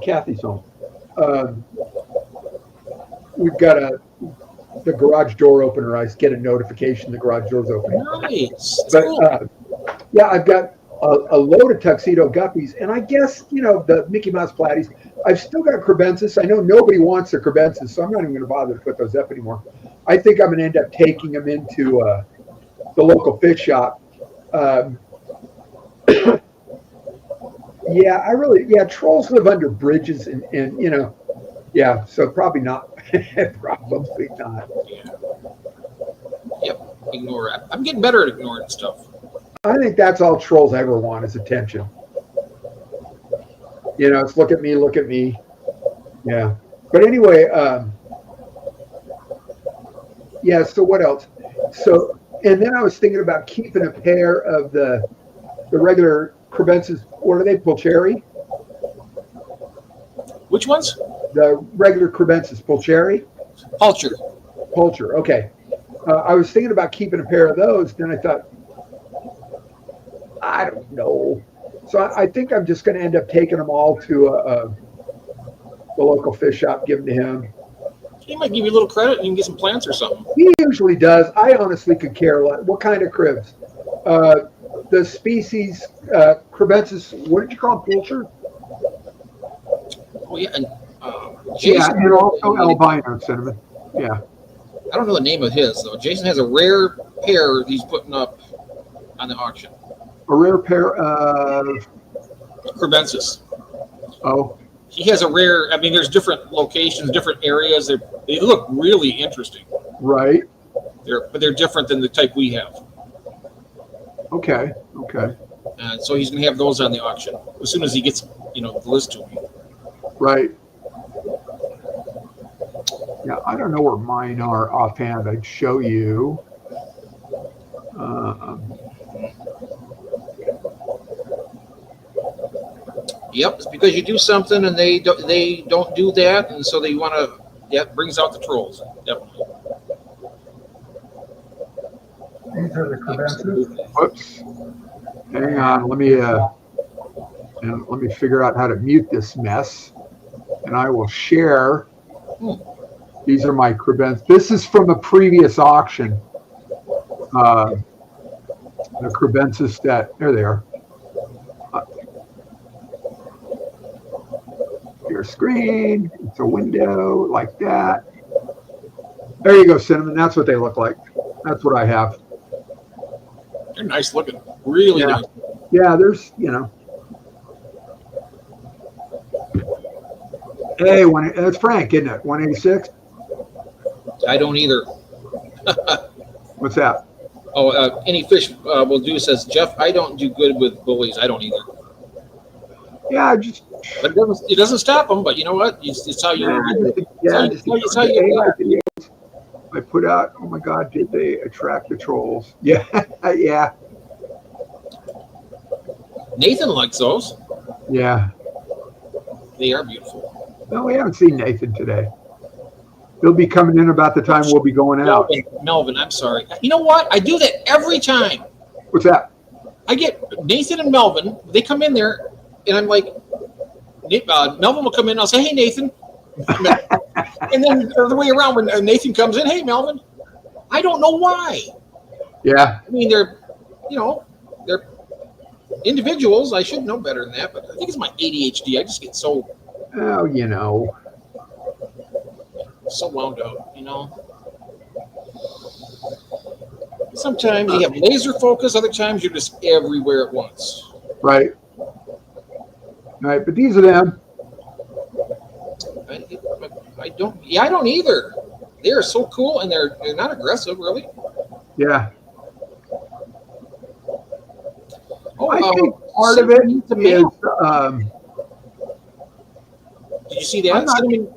Kathy's home. We've got the garage door opener. I get a notification the garage door's opening. Nice. But yeah, I've got a load of tuxedo guppies, and I guess the Mickey Mouse platies. I've still got crebensis. I know nobody wants the crebensis, so I'm not even going to bother to put those up anymore. I think I'm going to end up taking them into the local fish shop. Yeah, trolls live under bridges, and yeah, so probably not. Probably not. Yeah. Yep. Ignore it. I'm getting better at ignoring stuff. I think that's all trolls ever want is attention. It's look at me. Yeah. But anyway, yeah, so what else? So, and then I was thinking about keeping a pair of the regular crebensis. What are they, Pulcherry? Which ones? The regular crebensis, Pulcherry? Pulcher, okay. I was thinking about keeping a pair of those, then I thought, I don't know. So I think I'm just going to end up taking them all to the local fish shop, give them to him. He might give you a little credit and you can get some plants or something. He usually does. I honestly could care less. What kind of cribs? The species, crebensis, what did you call them, Pulcher? Oh, yeah. And, Jason, and also albino cinnamon. Yeah. I don't know the name of his, though. Jason has a rare pair he's putting up on the auction. A rare pair of crebensis. Oh. He has a rare, there's different locations, different areas. They look really interesting. Right. But they're different than the type we have. Okay. And so he's going to have those on the auction as soon as he gets, the list to me. Right. Yeah, I don't know where mine are offhand. I'd show you. Yep, it's because you do something and they don't do that, and so they want to. Yeah, it brings out the trolls. Definitely. These are the credences. Whoops. Hang on. Let me figure out how to mute this mess, and I will share. These are my credences. This is from a previous auction. The credences that there they are. Your screen, it's a window like that. There you go, Cinnamon. That's what they look like. That's what I have. They're nice looking, really nice. Yeah, there's, Hey, it's Frank, isn't it? 186. I don't either. What's that? Oh, any fish will do, says Jeff. I don't do good with bullies. I don't either. Yeah, But it doesn't stop them. But you know what? It's how you. It's how you. I put out. Oh my God! Did they attract the trolls? Yeah, yeah. Nathan likes those. Yeah. They are beautiful. No, we haven't seen Nathan today. He'll be coming in about the time we'll be going out. Melvin, I'm sorry. You know what? I do that every time. What's that? I get Nathan and Melvin. They come in there, and I'm like, Melvin will come in. I'll say, "Hey, Nathan," and then the other way around when Nathan comes in, "Hey, Melvin." I don't know why. Yeah. I mean, they're individuals. I should know better than that, but I think it's my ADHD. I just get so. Oh, So wound up, Sometimes you have laser focus, other times you're just everywhere at once. Right. Right, but these are them. I don't either. They are so cool, and they're not aggressive, really. Yeah. Oh, I think part of it is. Did you see that? Cinnamon,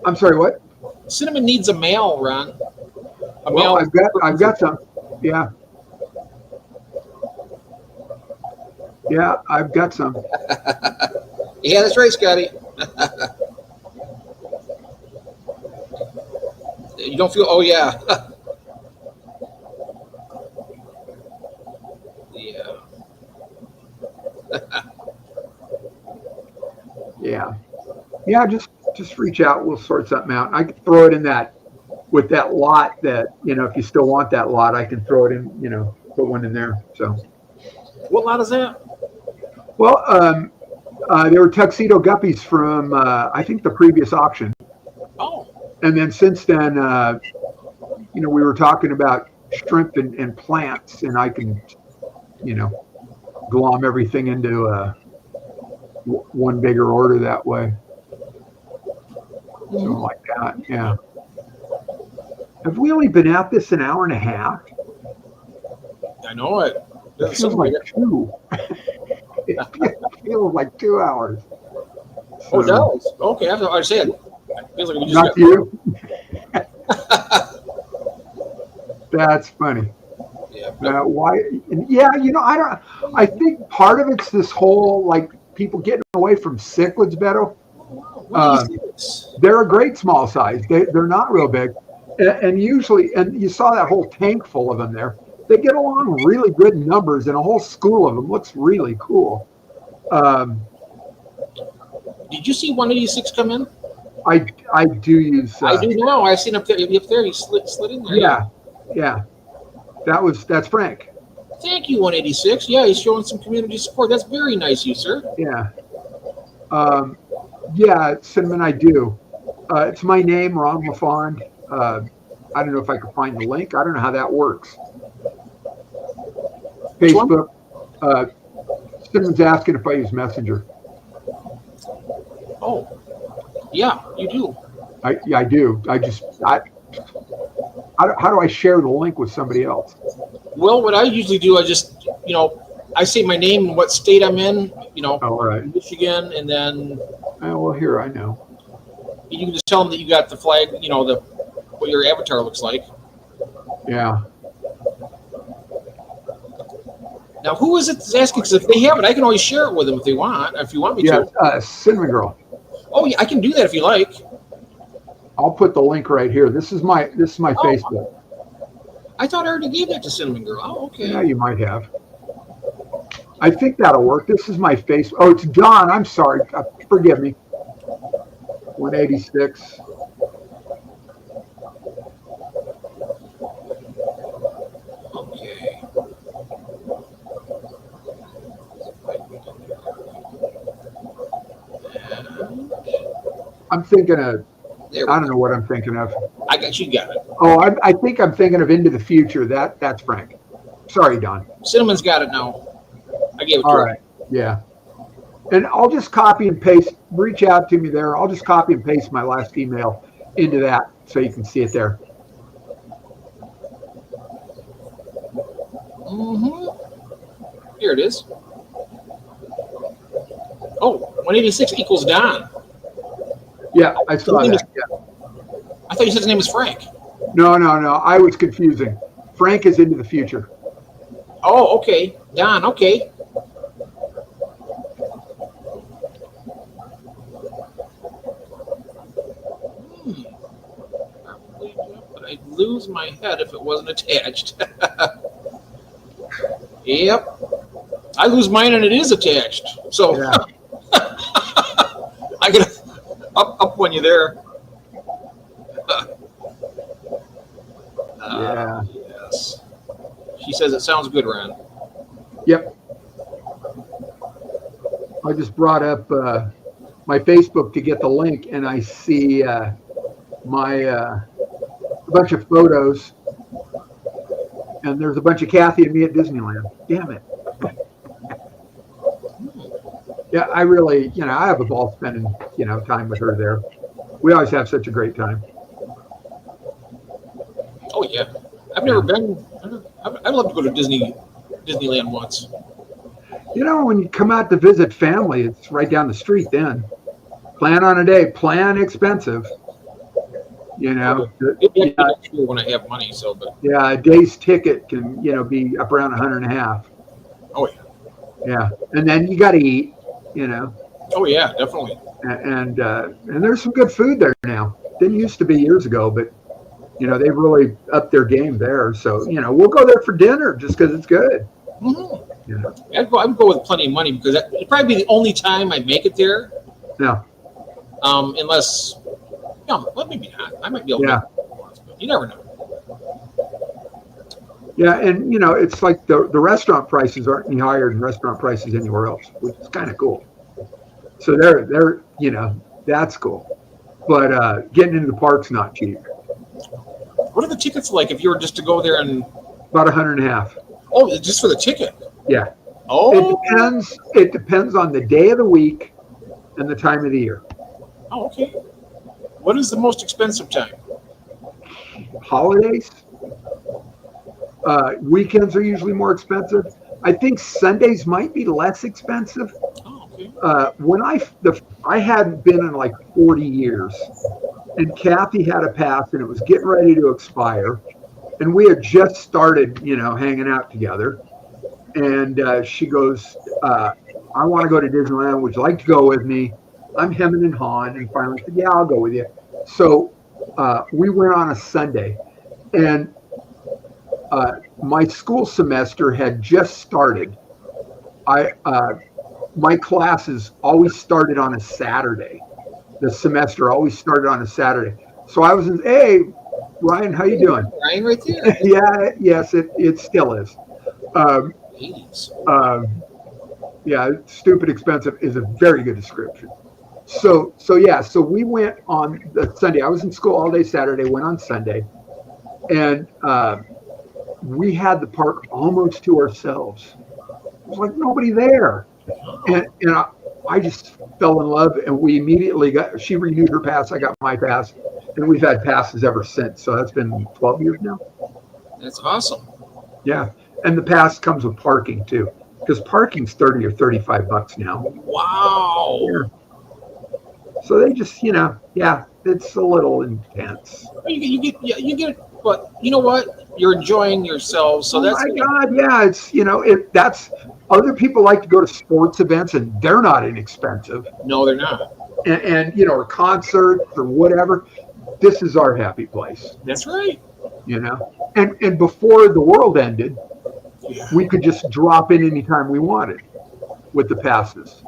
I'm sorry. What? Cinnamon needs a male, Ron. Well, I've got some. Yeah. Yeah, I've got some. Yeah, that's right, Scotty. You don't feel? Oh yeah. Yeah. Yeah. Yeah, just reach out. We'll sort something out. I can throw it in with that lot that, if you still want that lot, I can throw it in, put one in there. So. What lot is that? Well, they were tuxedo guppies from, I think, the previous auction. Oh. And then since then, we were talking about shrimp and plants, and I can, glom everything into one bigger order that way. Something like that, yeah. Have we only been at this an hour and a half? I know it. It feels like 2. It feels like 2 hours. So, Oh, it does. Okay, I said. It feels like we just not you. That's funny. Yeah. Why? Yeah, I think part of it's this whole people getting away from cichlids, Beto. They're a great small size. They're not real big, and usually, and you saw that whole tank full of them there. They get along really good in numbers, and a whole school of them looks really cool. Did you see 186 come in? I do use. I do now. I seen up there. He slid in there. Yeah. That's Frank. Thank you, 186. Yeah, he's showing some community support. That's very nice, you sir. Yeah. Yeah, Cinnamon, I do. It's my name, Ron LaFond. I don't know if I can find the link. I don't know how that works. Facebook. Cinnamon's asking if I use Messenger. Oh, yeah, you do. I do. How do I share the link with somebody else? Well, what I usually do, I just, you know, I say my name and what state I'm in, you know, All right. Michigan, and then Well, here I know. you can just tell them that you got the flag, you know, the what your avatar looks like. Yeah. Now, who is it that's asking? Because if they have it, I can always share it with them if they want. If you want me Yeah. to. Cinnamon Girl. Oh, yeah, I can do that if you like. I'll put the link right here. This is my Facebook. I thought I already gave that to Cinnamon Girl. Oh, okay. Yeah, you might have. I think that'll work. This is my face. Oh, it's Don. I'm sorry. Forgive me. 186. Okay. I'm thinking of, There I we don't know what I'm thinking of. go. I got you. Got it. Oh, I think I'm thinking of Into the Future. That's Frank. Sorry, Don. Cinnamon's got it now. I gave it to All her. right. Yeah. And I'll just copy and paste, reach out to me there. I'll just copy and paste my last email into that so you can see it there. Mm-hmm. Here it is. Oh, 186 equals Don. Yeah, I saw His name that. Yeah. I thought you said his name was Frank. No. I was confusing. Frank is Into the Future. Oh, okay. Don, okay. But I'd lose my head if it wasn't attached. Yep. I lose mine and it is attached. So Yeah. I get up when you're there. Yeah. Yes. She says it sounds good, Ron. Yep. I just brought up my Facebook to get the link, and I see my a bunch of photos, and there's a bunch of Kathy and me at Disneyland. Damn it. Yeah, I really, I have a ball spending, time with her there. We always have such a great time. Oh yeah, I've never been. I'd love to go to Disneyland once. When you come out to visit family, it's right down the street then. Plan on a day, plan expensive. Maybe Yeah, next year when I have money. So, but a day's ticket can, be up around $150. oh yeah, Yeah. And then you got to eat, oh yeah, definitely. and there's some good food there now. Didn't used to be years ago, but they've really upped their game there. So, we'll go there for dinner just because it's good. Mm-hmm. I'd go with plenty of money because it'd probably be the only time I'd make it there. Yeah. Unless, well, maybe not. I might be able to make it once, but you never know. Yeah, and it's like the restaurant prices aren't any higher than restaurant prices anywhere else, which is kind of cool. So they're that's cool. But getting into the park's not cheap. What are the tickets like if you were just to go there and? About $150. Oh, just for the ticket? Yeah. Oh. It depends on the day of the week and the time of the year. Oh, okay. What is the most expensive time? Holidays. Weekends are usually more expensive. I think Sundays might be less expensive. Oh, okay. When I hadn't been in like 40 years, and Kathy had a pass, and it was getting ready to expire, and we had just started, hanging out together. And she goes, "I want to go to Disneyland. Would you like to go with me?" I'm hemming and hawing, and finally said, "Yeah, I'll go with you." So we went on a Sunday, and my school semester had just started. My classes always started on a Saturday. The semester always started on a Saturday. So I was, hey, Ryan, how you doing? Ryan, right there. Yeah, yes, it still is. 80s. Yeah, stupid expensive is a very good description. So we went on the Sunday. I was in school all day Saturday, went on Sunday, and we had the park almost to ourselves. It was like nobody there. And I just fell in love, and we immediately she renewed her pass, I got my pass, and we've had passes ever since. So that's been 12 years now. That's awesome. Yeah. And the pass comes with parking too, because parking's 30 or $35 now. Wow. Yeah. So they just, yeah, it's a little intense. You get, but you know what? You're enjoying yourselves, so Oh that's my God, yeah, it's that's other people like to go to sports events and they're not inexpensive, no, they're not. and or concerts or whatever. This is our happy place, That's right. And before the world ended, Yeah. we could just drop in anytime we wanted with the passes.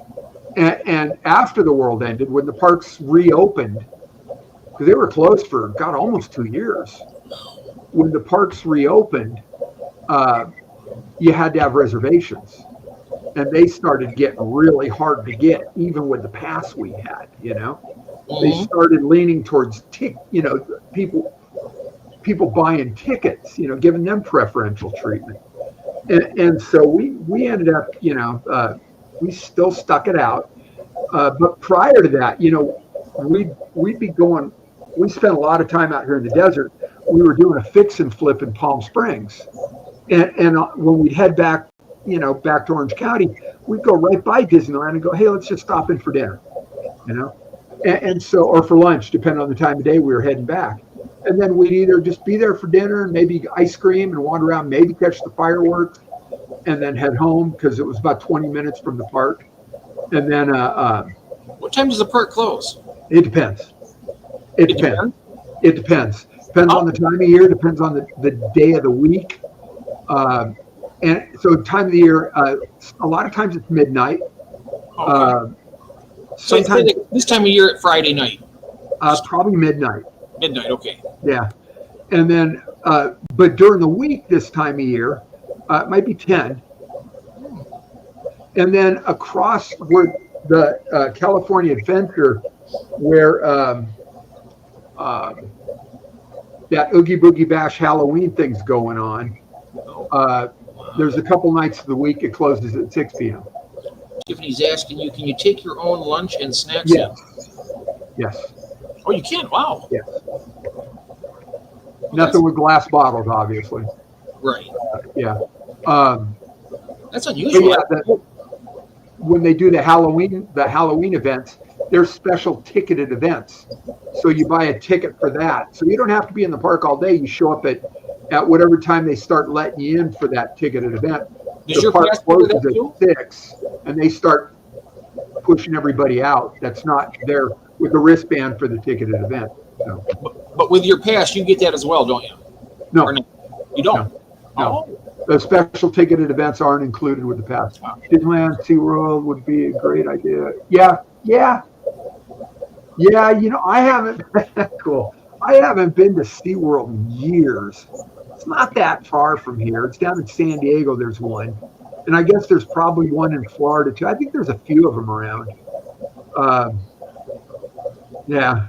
And after the world ended, when the parks reopened, because they were closed for almost 2 years. When the parks reopened, you had to have reservations, and they started getting really hard to get, even with the pass we had. They Mhm. started leaning towards people buying tickets, giving them preferential treatment, and so we ended up, we still stuck it out. But prior to that, we'd be going. We spent a lot of time out here in the desert. We were doing a fix and flip in Palm Springs, and when we'd head back, back to Orange County, we'd go right by Disneyland and go, hey, let's just stop in for dinner, and so, or for lunch, depending on the time of day we were heading back. And then we'd either just be there for dinner and maybe ice cream and wander around, maybe catch the fireworks, and then head home because it was about 20 minutes from the park. And then What time does the park close? it depends. It depends. It depends. Depends on the time of year. Depends on the day of the week. And so time of the year, a lot of times it's midnight. Okay. So it's Sometimes like this time of year at Friday night. probably midnight. Midnight, okay. Yeah. And then, but during the week this time of year, it might be 10. And then across where the California Adventure, where that Oogie Boogie Bash Halloween thing's going on, there's a couple nights of the week it closes at 6 p.m. Tiffany's asking you, can you take your own lunch and snacks Yes. in? Yes. Oh, you can? Wow. Yes. Nothing with glass bottles, obviously. Right. Yeah. That's But unusual. yeah, when they do the Halloween events, they're special ticketed events. So you buy a ticket for that. So you don't have to be in the park all day. You show up at whatever time they start letting you in for that ticketed event. Does The your park pass cover closes that too? at 6, and they start pushing everybody out that's not there with the wristband for the ticketed event. So, But with your pass, you get that as well, don't you? no, Or no? You don't? No. Oh, the special ticketed events aren't included with the pass. Disneyland, SeaWorld would be a great idea. Yeah. I haven't. Cool. I haven't been to SeaWorld in years. It's not that far from here. It's down in San Diego. There's one, and I guess there's probably one in Florida too. I think there's a few of them around. Yeah.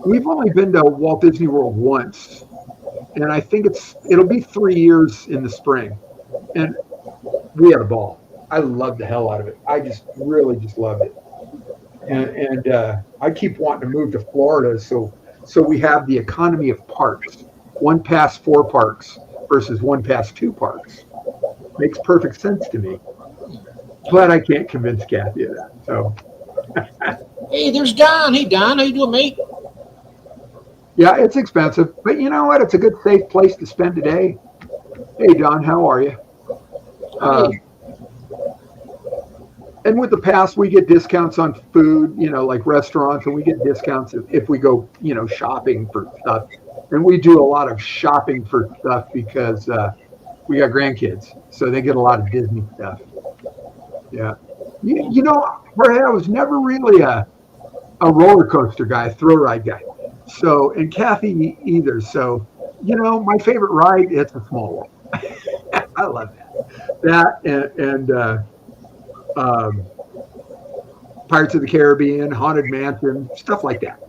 We've only been to Walt Disney World once, and I think it'll be 3 years in the spring, and we had a ball. I loved the hell out of it. I just really just loved it, and I keep wanting to move to Florida so we have the economy of parks. 1 pass 4 parks versus 1 pass 2 parks. Makes perfect sense to me, but I can't convince Kathy of that. So. hey, there's Don. Hey, Don, how you doing, mate? Yeah, it's expensive, but you know what? It's a good, safe place to spend a day. Hey, Don, how are you? And with the pass, we get discounts on food, like restaurants, and we get discounts if we go, shopping for stuff. And we do a lot of shopping for stuff because we got grandkids, so they get a lot of Disney stuff. Yeah. Jorge, I was never really a roller coaster guy, a thrill ride guy. So, and Kathy either. So, my favorite ride, it's a small one. I love that. That and Pirates of the Caribbean, Haunted Mansion, stuff like that.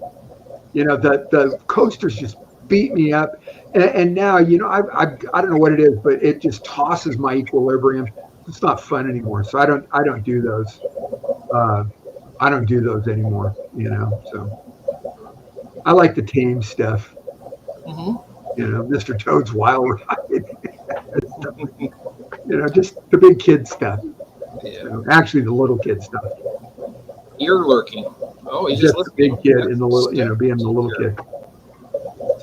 The coasters just beat me up. And now, I don't know what it is, but it just tosses my equilibrium. It's not fun anymore. So I don't do those. I don't do those anymore, so I like the tame stuff. Mm-hmm. Mr. Toad's Wild Ride. You know, just the big kid stuff. Yeah. You know, actually, the little kid stuff. Ear lurking. Oh, he's Just just the big kid in the little, you know, being the little kid.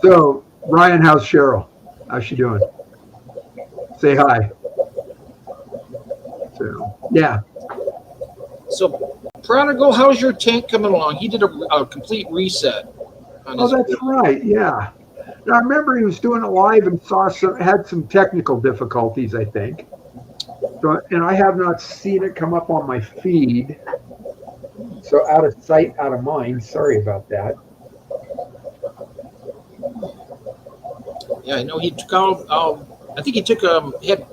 So, Ryan, how's Cheryl? How's she doing? Say hi. So, yeah. So, Prodigal, how's your tank coming along? He did a complete reset. On Oh, his that's right. Yeah. Now, I remember he was doing it live and had some technical difficulties, I think. So, and I have not seen it come up on my feed. So out of sight, out of mind. Sorry about that. Yeah, I know he took out. I think he took it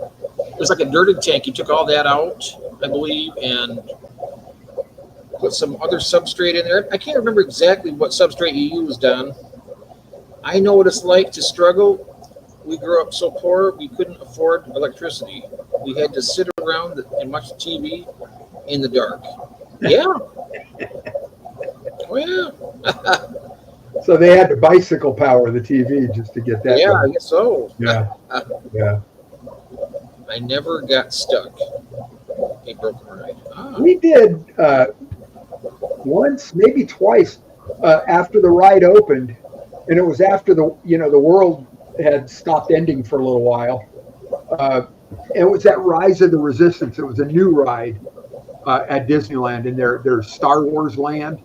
was like a dirted tank. He took all that out, I believe, and put some other substrate in there. I can't remember exactly what substrate he used on. I know what it's like to struggle. We grew up so poor we couldn't afford electricity. We had to sit around and watch TV in the dark. Yeah. Oh yeah. So they had to bicycle power the TV just to get that. Yeah, going. I guess so. Yeah. Yeah. I never got stuck. A broken ride. We did once, maybe twice, after the ride opened, and it was after the world had stopped ending for a little while. It was that Rise of the Resistance. It was a new ride at Disneyland in their Star Wars land,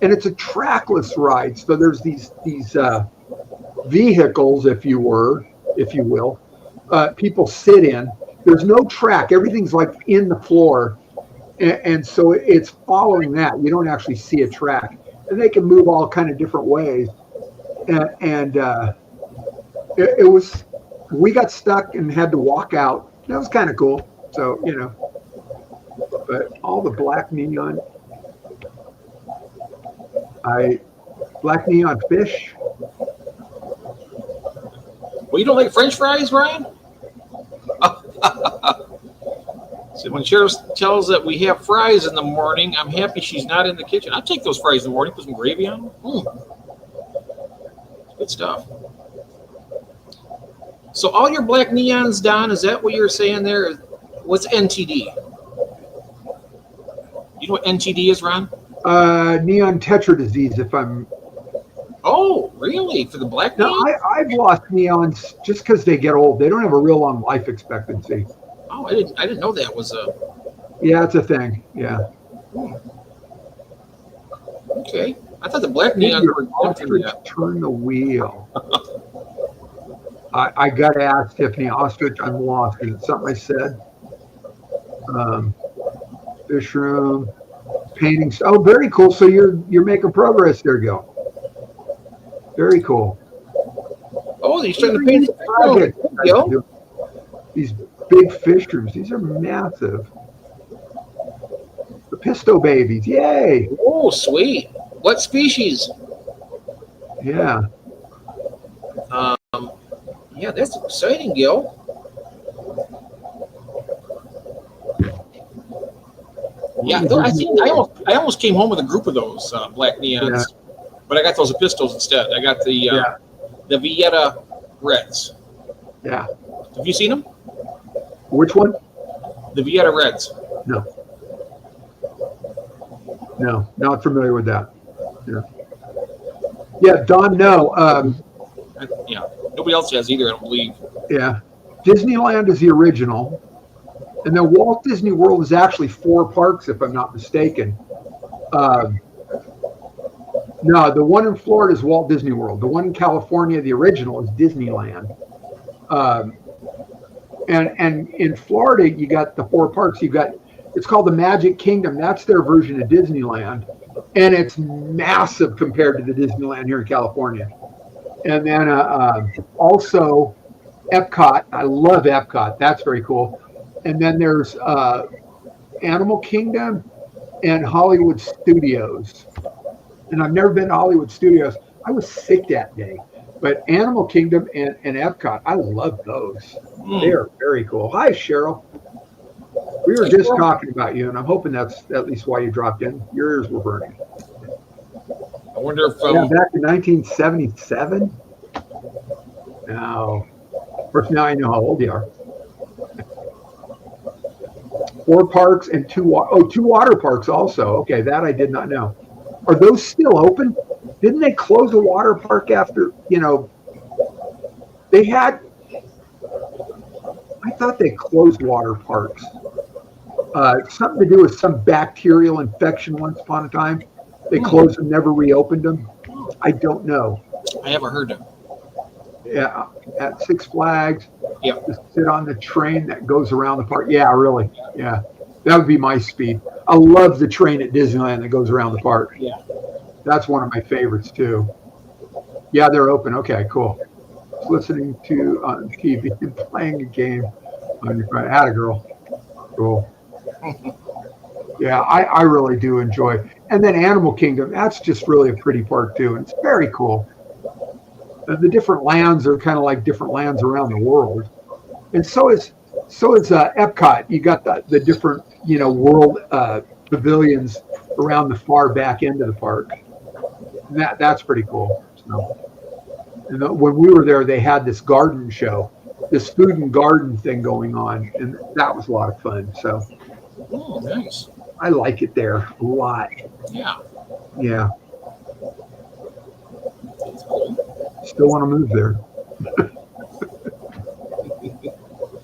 and it's a trackless ride. So there's these vehicles, if you will, people sit in. There's no track. Everything's like in the floor, and so it's following that. You don't actually see a track, and they can move all kind of different ways. And it was, we got stuck and had to walk out. That was kind of cool. So, you know, but all the black neon fish. Well, you don't like French fries, Ryan? So when Cheryl tells that we have fries in the morning, I'm happy she's not in the kitchen. I'll take those fries in the morning, put some gravy on them. Good stuff. So all your black neons, Don, is that what you're saying there? What's NTD? You know what NTD is, Ron? Neon tetra disease, if I'm... Oh, really? For the black No, neons? I've lost neons just because they get old. They don't have a real long life expectancy. Oh, I didn't know that was a... Yeah, it's a thing. Yeah. Okay. I thought the black neons were exempt from that. Turn the wheel. I got to ask Tiffany Ostrich. I'm lost. Is it something I said? Fish room, painting. Oh, very cool. So you're making progress there, Gil. Very cool. Oh, he's trying to paint the project. Yo. These big fish rooms. These are massive. The Pisto babies. Yay. Oh, sweet. What species? Yeah. Yeah, that's exciting, Gil. Yeah, I almost came home with a group of those black neons, but I got those Pistos instead. I got the Vieta Reds. Yeah. Have you seen them? Which one? The Vieta Reds. No, not familiar with that. Yeah, Don, no. Yeah, nobody else has either, I don't believe. Yeah. Disneyland is the original. And then Walt Disney World is actually 4 parks, if I'm not mistaken. No, the one in Florida is Walt Disney World. The one in California, the original, is Disneyland. And in Florida, you got the 4 parks. It's called the Magic Kingdom. That's their version of Disneyland. And it's massive compared to the Disneyland here in California. And then also Epcot. I love Epcot. That's very cool. And then there's Animal Kingdom and Hollywood Studios. And I've never been to Hollywood Studios. I was sick that day. But Animal Kingdom and Epcot, I love those. They are very cool. Hi, Cheryl. We were just talking about you, and I'm hoping that's at least why you dropped in. Your ears were burning. I wonder if... back in 1977? No. Of course, now I know how old you are. 4 parks and 2 water parks also. Okay, that I did not know. Are those still open? Didn't they close a water park after, they had, I thought they closed water parks. Something to do with some bacterial infection once upon a time. They closed and never reopened them. I don't know. I haven't heard of. Yeah, at Six Flags. Yep. Just sit on the train that goes around the park. Yeah, really. Yeah, that would be my speed. I love the train at Disneyland that goes around the park. Yeah. That's one of my favorites too. Yeah, they're open. Okay, cool. Listening to on TV and playing a game on your phone. Atta girl. Cool. Yeah, I really do enjoy. And then Animal Kingdom, that's just really a pretty park too. And it's very cool. The different lands are kind of like different lands around the world. And so is Epcot. You got the different, world pavilions around the far back end of the park. And that's pretty cool. So, and when we were there, they had this garden show, this food and garden thing going on, and that was a lot of fun. So, Oh, nice. I like it there a lot. Yeah. Yeah, That's cool. still want to move there.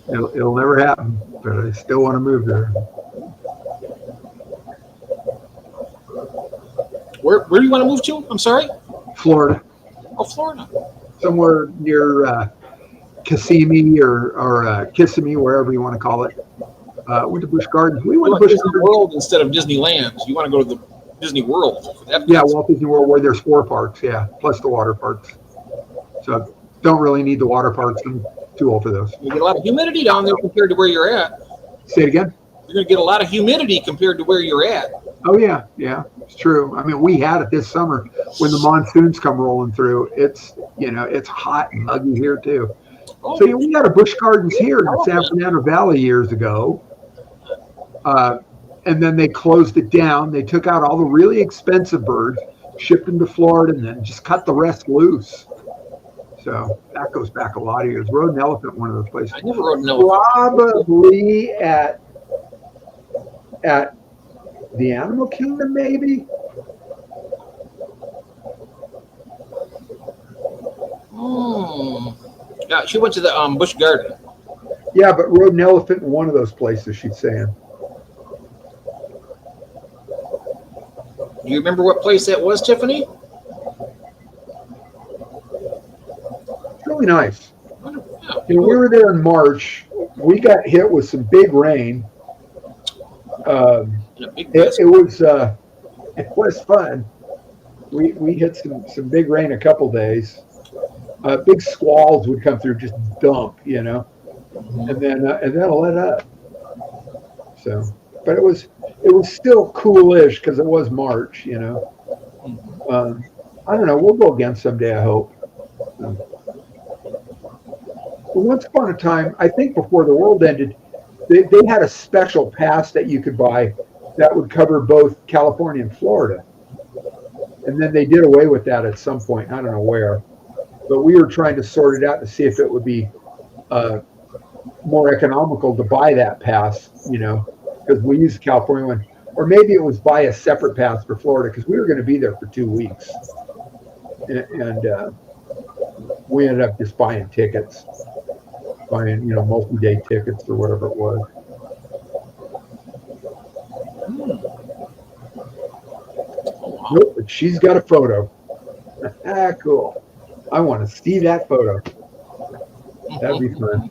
It'll never happen, but I still want to move there. Where do you want to move to? I'm sorry. Florida, Oh, Florida. somewhere near Kissimmee or Kissimmee, wherever you want to call it. Went to Busch Gardens. We You went to want Busch Disney Gardens. World instead of Disneyland. You want to go to the Disney World. For that Yeah, place. Walt Disney World, where there's 4 parks, yeah, plus the water parks. So don't really need the water parks. I'm too old for those. You get a lot of humidity down there compared to where you're at. Say it again. You're going to get a lot of humidity compared to where you're at. Oh yeah, it's true. I mean, we had it this summer when the monsoons come rolling through. It's it's hot and muggy here too. Oh, So we had a Busch Gardens here in the San Fernando Valley years ago, and then they closed it down. They took out all the really expensive birds, shipped them to Florida, and then just cut the rest loose. So that goes back a lot of years. Rode an elephant, one of those places. I never rode an elephant. Probably at the Animal Kingdom, maybe. Yeah, she went to the Busch Garden. Yeah, but rode an elephant in one of those places, she's saying. Do you remember what place that was, Tiffany? It's really nice. Yeah. We were there in March. We got hit with some big rain. In a big mess. It was fun. We hit some big rain a couple days. Big squalls would come through, just dump, and then let up. So, but it was still coolish because it was March, I don't know. We'll go again someday, I hope. Once upon a time, I think before the world ended, they had a special pass that you could buy that would cover both California and Florida. And then they did away with that at some point. I don't know where. But we were trying to sort it out to see if it would be more economical to buy that pass, because we used the California one. Or maybe it was buy a separate pass for Florida because we were going to be there for 2 weeks. And we ended up just buying tickets, multi-day tickets or whatever it was. Nope, but she's got a photo. Cool. I want to see that photo. That'd be fun.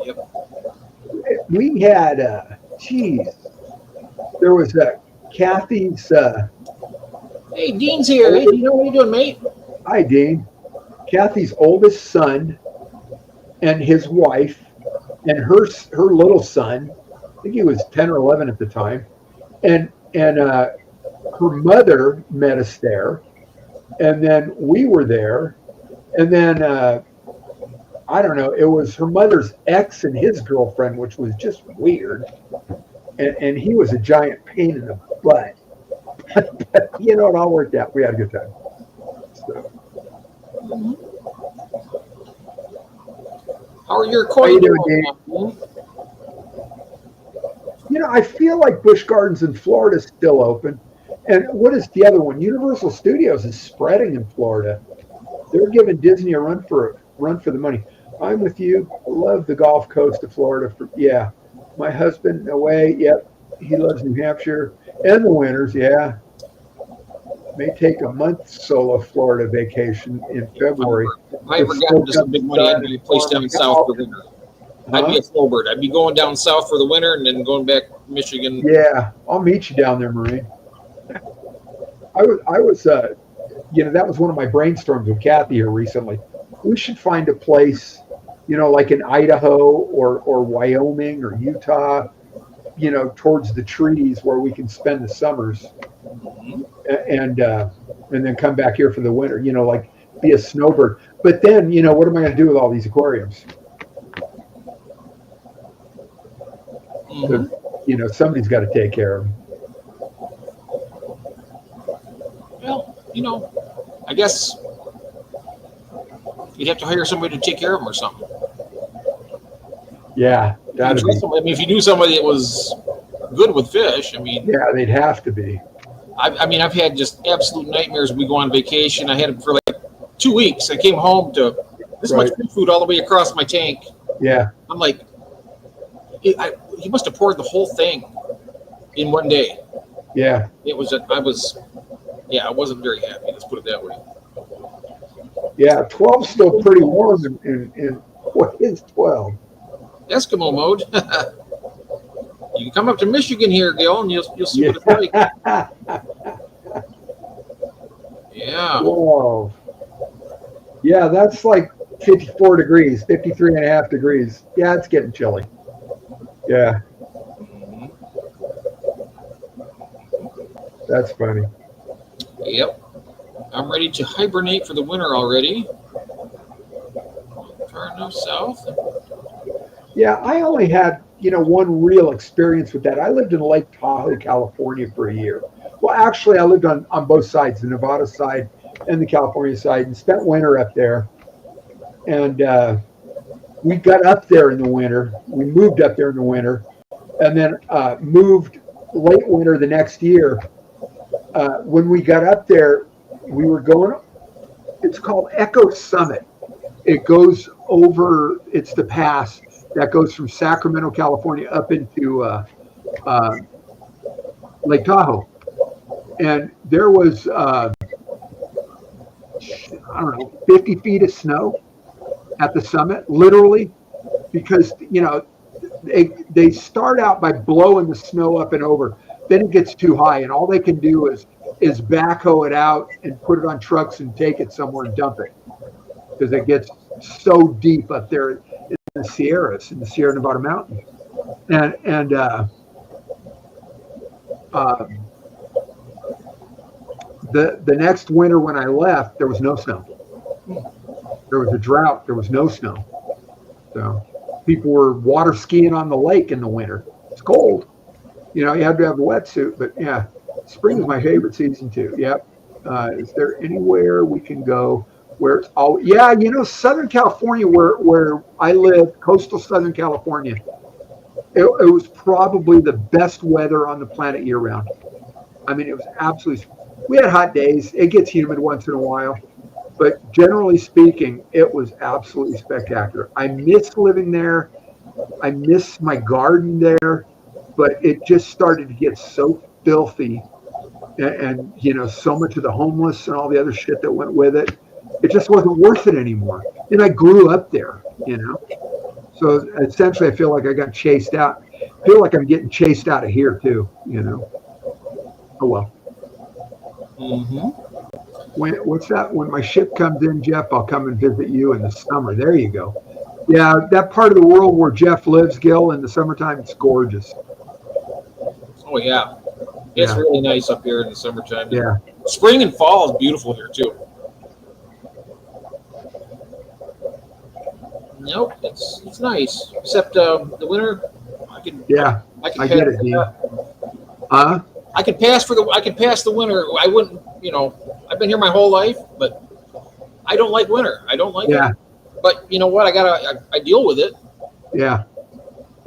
Yep. We had, there was Kathy's, Hey, Dean's here. Hey, Dean, how you doing, mate? hi, Dean. Kathy's oldest son and his wife and her little son, I think he was 10 or 11 at the time, and her mother met us there, and then we were there, and then I don't know, it was her mother's ex and his girlfriend, which was just weird, and he was a giant pain in the butt. But, it all worked out. We had a good time. So. How are your How koi you doing, going? Dean? I feel like Busch Gardens in Florida is still open. And what is the other one? Universal Studios is spreading in Florida. They're giving Disney a run for the money. I'm with you. I love the Gulf Coast of Florida. Yeah, my husband away. Yep, he loves New Hampshire and the winters. Yeah, may take a month solo Florida vacation in February. If I ever got into some big money, I'd be a place down south for winter. I'd be a snowbird. I'd be going down south for the winter and then going back to Michigan. Yeah, I'll meet you down there, Maureen. I was, that was one of my brainstorms with Kathy here recently. We should find a place, like in Idaho or Wyoming or Utah, towards the trees where we can spend the summers, and then come back here for the winter. Like be a snowbird. But then, what am I going to do with all these aquariums? Mm-hmm. Somebody's got to take care of them. Well, I guess you'd have to hire somebody to take care of them or something. Yeah, if you knew somebody that was good with fish, yeah, they'd have to be. I've had just absolute nightmares. We go on vacation. I had it for like 2 weeks. I came home to this much food all the way across my tank. Yeah, I'm like, he must have poured the whole thing in one day. Yeah, I wasn't very happy. Let's put it that way. Yeah, 12's still pretty warm. In what is 12? Eskimo mode. You can come up to Michigan here, Gil, and you'll see what it's like. Yeah. Whoa. Yeah, that's like 54 degrees, 53 and a half degrees. Yeah, it's getting chilly. Yeah. That's funny. Yep. I'm ready to hibernate for the winter already. Far enough south. Yeah, I only had, one real experience with that. I lived in Lake Tahoe, California for a year. Well, actually, I lived on both sides, the Nevada side and the California side, and spent winter up there. And we got up there in the winter. We moved up there in the winter, and then moved late winter the next year. When we got up there, we were going, it's called Echo Summit. It goes over, it's the pass that goes from Sacramento, California up into Lake Tahoe. And there was, 50 feet of snow at the summit, literally, because, they start out by blowing the snow up and over. Then it gets too high, and all they can do is backhoe it out and put it on trucks and take it somewhere and dump it, because it gets so deep up there in the Sierras, in the Sierra Nevada mountains. And the next winter when I left, there was no snow. There was a drought. There was no snow. So people were water skiing on the lake in the winter. It's cold. You had to have a wetsuit, but yeah, spring is my favorite season too. Yep. Is there anywhere we can go where it's all? Yeah, Southern California, where I live, coastal Southern California. It was probably the best weather on the planet year round. It was absolutely. We had hot days. It gets humid once in a while, but generally speaking, it was absolutely spectacular. I miss living there. I miss my garden there. But it just started to get so filthy and so much of the homeless and all the other shit that went with it. It just wasn't worth it anymore. And I grew up there, So essentially, I feel like I got chased out. I feel like I'm getting chased out of here, too, Oh, well. Mm-hmm. What's that? When my ship comes in, Jeff, I'll come and visit you in the summer. There you go. Yeah, that part of the world where Jeff lives, Gil, in the summertime, it's gorgeous. Oh, yeah. It's really nice up here in the summertime. Yeah. Spring and fall is beautiful here, too. Nope, it's nice. Except the winter, I get it, Dean. I could pass the winter. I wouldn't, I've been here my whole life, but I don't like winter. I don't like it. But you know what? I deal with it. Yeah.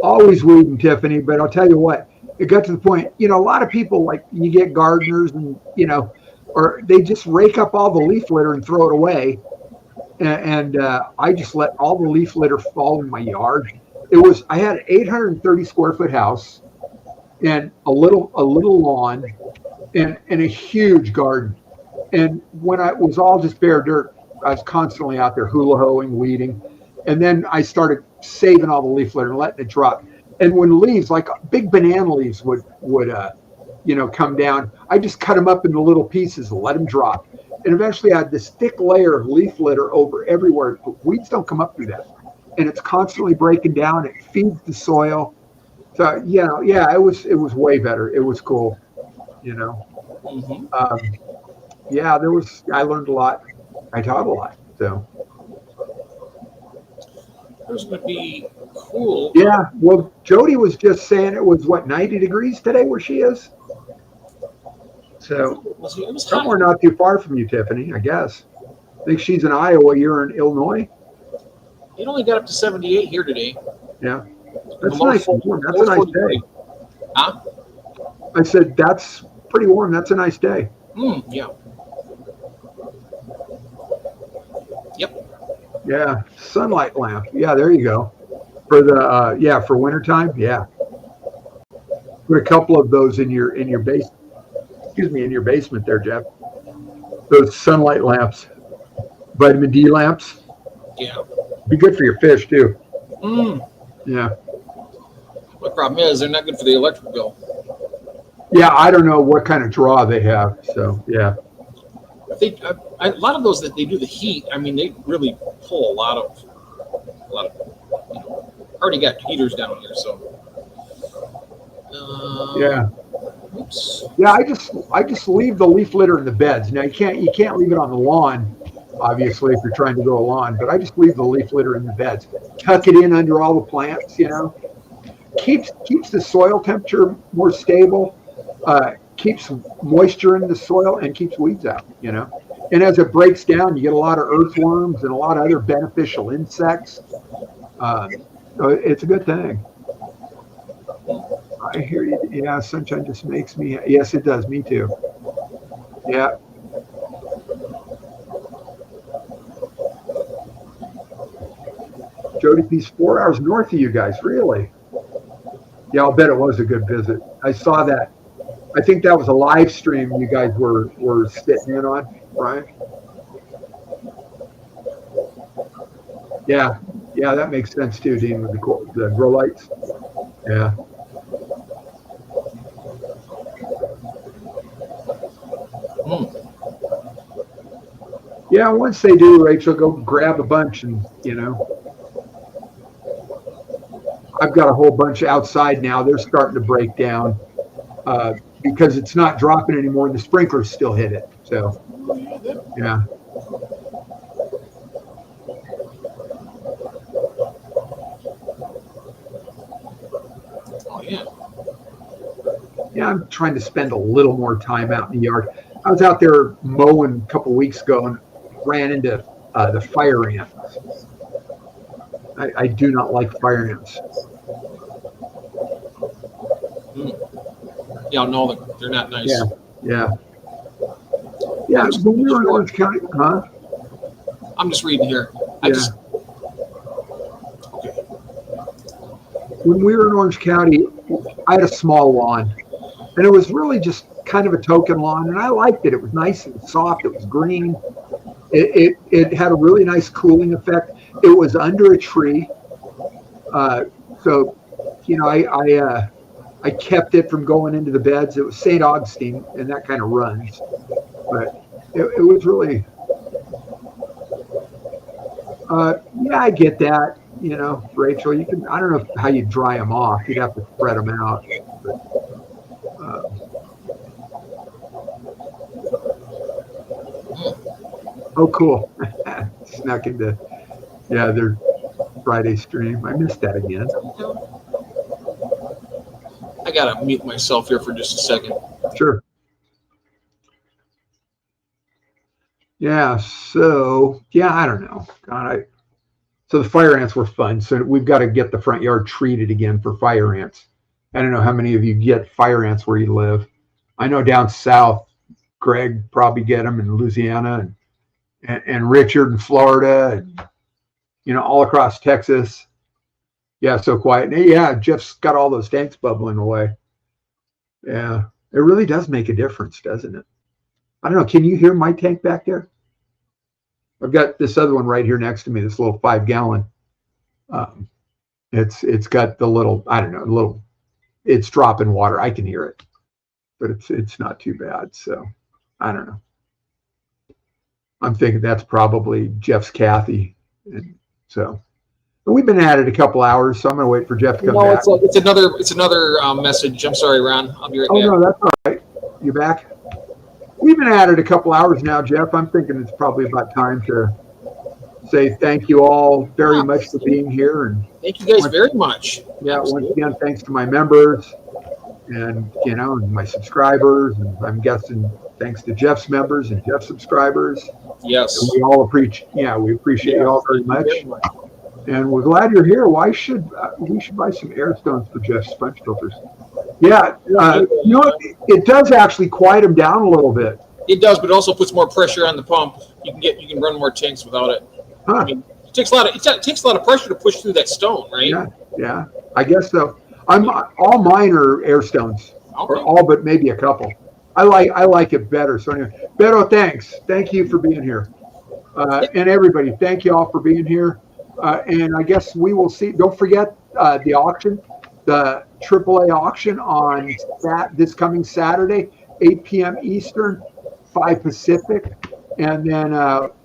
Always weeding, Tiffany, but I'll tell you what, it got to the point, you know, a lot of people, like, you get gardeners and, you know, or they just rake up all the leaf litter and throw it away. And I just let all the leaf litter fall in my yard. I had an 830 square foot house and a little lawn and a huge garden. And when I was all just bare dirt, I was constantly out there hula hoeing, weeding. And then I started saving all the leaf litter and letting it drop. And when leaves, like big banana leaves would you know, come down, I just cut them up into little pieces and let them drop. And eventually I had this thick layer of leaf litter over everywhere. Weeds don't come up through that. And it's constantly breaking down. It feeds the soil. So, you know, yeah, it was way better. It was cool, you know. Yeah, I learned a lot. I taught a lot. So There's going to be cool. yeah, well, Jody was just saying it was, what, 90 degrees today where she is? So It was hot. somewhere not too far from you, Tiffany, I guess. I think she's in Iowa. You're in Illinois. It only got up to 78 here today. Yeah, that's nice and warm. That's a nice day. Huh? I said, that's pretty warm. That's a nice day. Yeah. Yep. Yeah, sunlight lamp. Yeah, there you go. For the for wintertime. Yeah, put a couple of those in your base. Excuse me, in your basement there, Jeff. Those sunlight lamps, vitamin D lamps. Yeah. Be good for your fish too. Yeah. The problem is they're not good for the electric bill. Yeah, I don't know what kind of draw they have. So yeah. A lot of those that they do the heat. I mean, they really pull a lot of. You know, already got heaters down here, so. Yeah. Oops. Yeah, I just leave the leaf litter in the beds. Now you can't leave it on the lawn, obviously, if you're trying to grow a lawn. But I just leave the leaf litter in the beds. Tuck it in under all the plants. You know, keeps the soil temperature more stable. Keeps moisture in the soil and keeps weeds out. You know, and as it breaks down, you get a lot of earthworms and a lot of other beneficial insects. So it's a good thing. I hear you. Yeah, sunshine just makes me. Yes, it does. Me too. Yeah. Jody P's 4 hours north of you guys. Really? Yeah, I'll bet it was a good visit. I saw that. I think that was a live stream you guys were sitting in on, Brian. Yeah. Yeah, that makes sense too, Dean, with the grow lights. Yeah. Yeah, once they do, Rachel, go grab a bunch and, you know. I've got a whole bunch outside now. They're starting to break down because it's not dropping anymore and the sprinklers still hit it. So, yeah. Oh, yeah. Yeah, I'm trying to spend a little more time out in the yard. I was out there mowing a couple weeks ago and ran into the fire ants. I do not like fire ants. Yeah, no, they're not nice. Yeah. When we were in Orange County, huh? I'm just reading here. When we were in Orange County, I had a small lawn, and it was really just kind of a token lawn, and I liked it. It was nice and soft. It was green. It had a really nice cooling effect. It was under a tree, so you know I kept it from going into the beds. It was St. Augustine, and that kind of runs, but it was really. Yeah, I get that. You know, Rachel, you can. I don't know how you dry them off. You'd have to spread them out. But, oh, cool! Snuck into their Friday stream. I missed that again. I gotta mute myself here for just a second. Sure. Yeah. So I don't know. God, so the fire ants were fun. So we've got to get the front yard treated again for fire ants. I don't know how many of you get fire ants where you live. I know down south, Greg probably get them in Louisiana and Richard in Florida and, you know, all across Texas. Yeah, so quiet. Yeah, Jeff's got all those tanks bubbling away. Yeah, it really does make a difference, doesn't it? I don't know. Can you hear my tank back there? I've got this other one right here next to me, this little 5-gallon. It's got the little, I don't know, little, it's dropping water. I can hear it, but it's not too bad. So I don't know. I'm thinking that's probably Jeff's Kathy. And so but we've been at it a couple hours, so I'm going to wait for Jeff to come back. It's another message. I'm sorry, Ron. I'll be right back. Oh, no, that's all right. You back? We've been at it a couple hours now, Jeff. I'm thinking it's probably about time to say thank you all very much for being here. And thank you guys very much. Yeah, once again, thanks to my members and, you know, and my subscribers. And I'm guessing thanks to Jeff's members and Jeff's subscribers. Yes. And we all appreciate you all very much. And we're glad you're here. Why should we should buy some air stones for Jeff's sponge filters? Yeah, you know what? It does actually quiet them down a little bit. It does, but it also puts more pressure on the pump. You can run more tanks without it. Huh. I mean, it takes a lot of pressure to push through that stone, right? Yeah, I guess so. All mine are air stones, Okay. or all but maybe a couple. I like it better. So anyway, Beto, thanks. Thank you for being here, and everybody, thank you all for being here. And I guess we will see. Don't forget the auction, the AAA auction on this coming Saturday, 8 p.m. Eastern, 5 Pacific, and then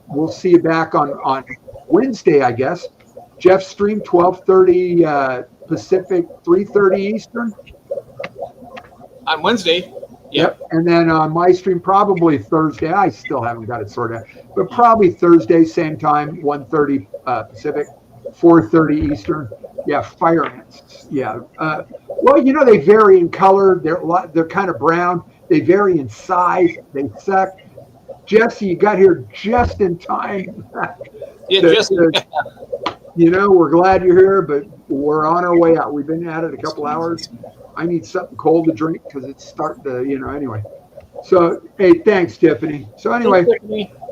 we'll see you back on Wednesday, I guess. Jeff's stream 12:30 Pacific, 3:30 Eastern. On Wednesday. Yep. And then on my stream, probably Thursday. I still haven't got it sorted out, but probably Thursday, same time, 1:30 Pacific, 4:30 Eastern. Yeah, fire ants. Yeah. Well, you know, they vary in color. They're kind of brown. They vary in size. They suck. Jesse, you got here just in time. Yeah, Jesse. You know, we're glad you're here, but we're on our way out. We've been at it a couple hours. I need something cold to drink because it's starting to, you know, anyway. So, hey, thanks, Tiffany. So anyway,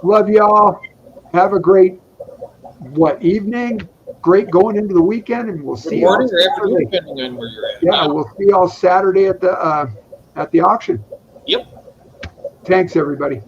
love y'all. Have a great, evening? Great going into the weekend, and we'll see you all Saturday. Depending on where you're at. Yeah, we'll see y'all Saturday at the auction. Yep. Thanks, everybody.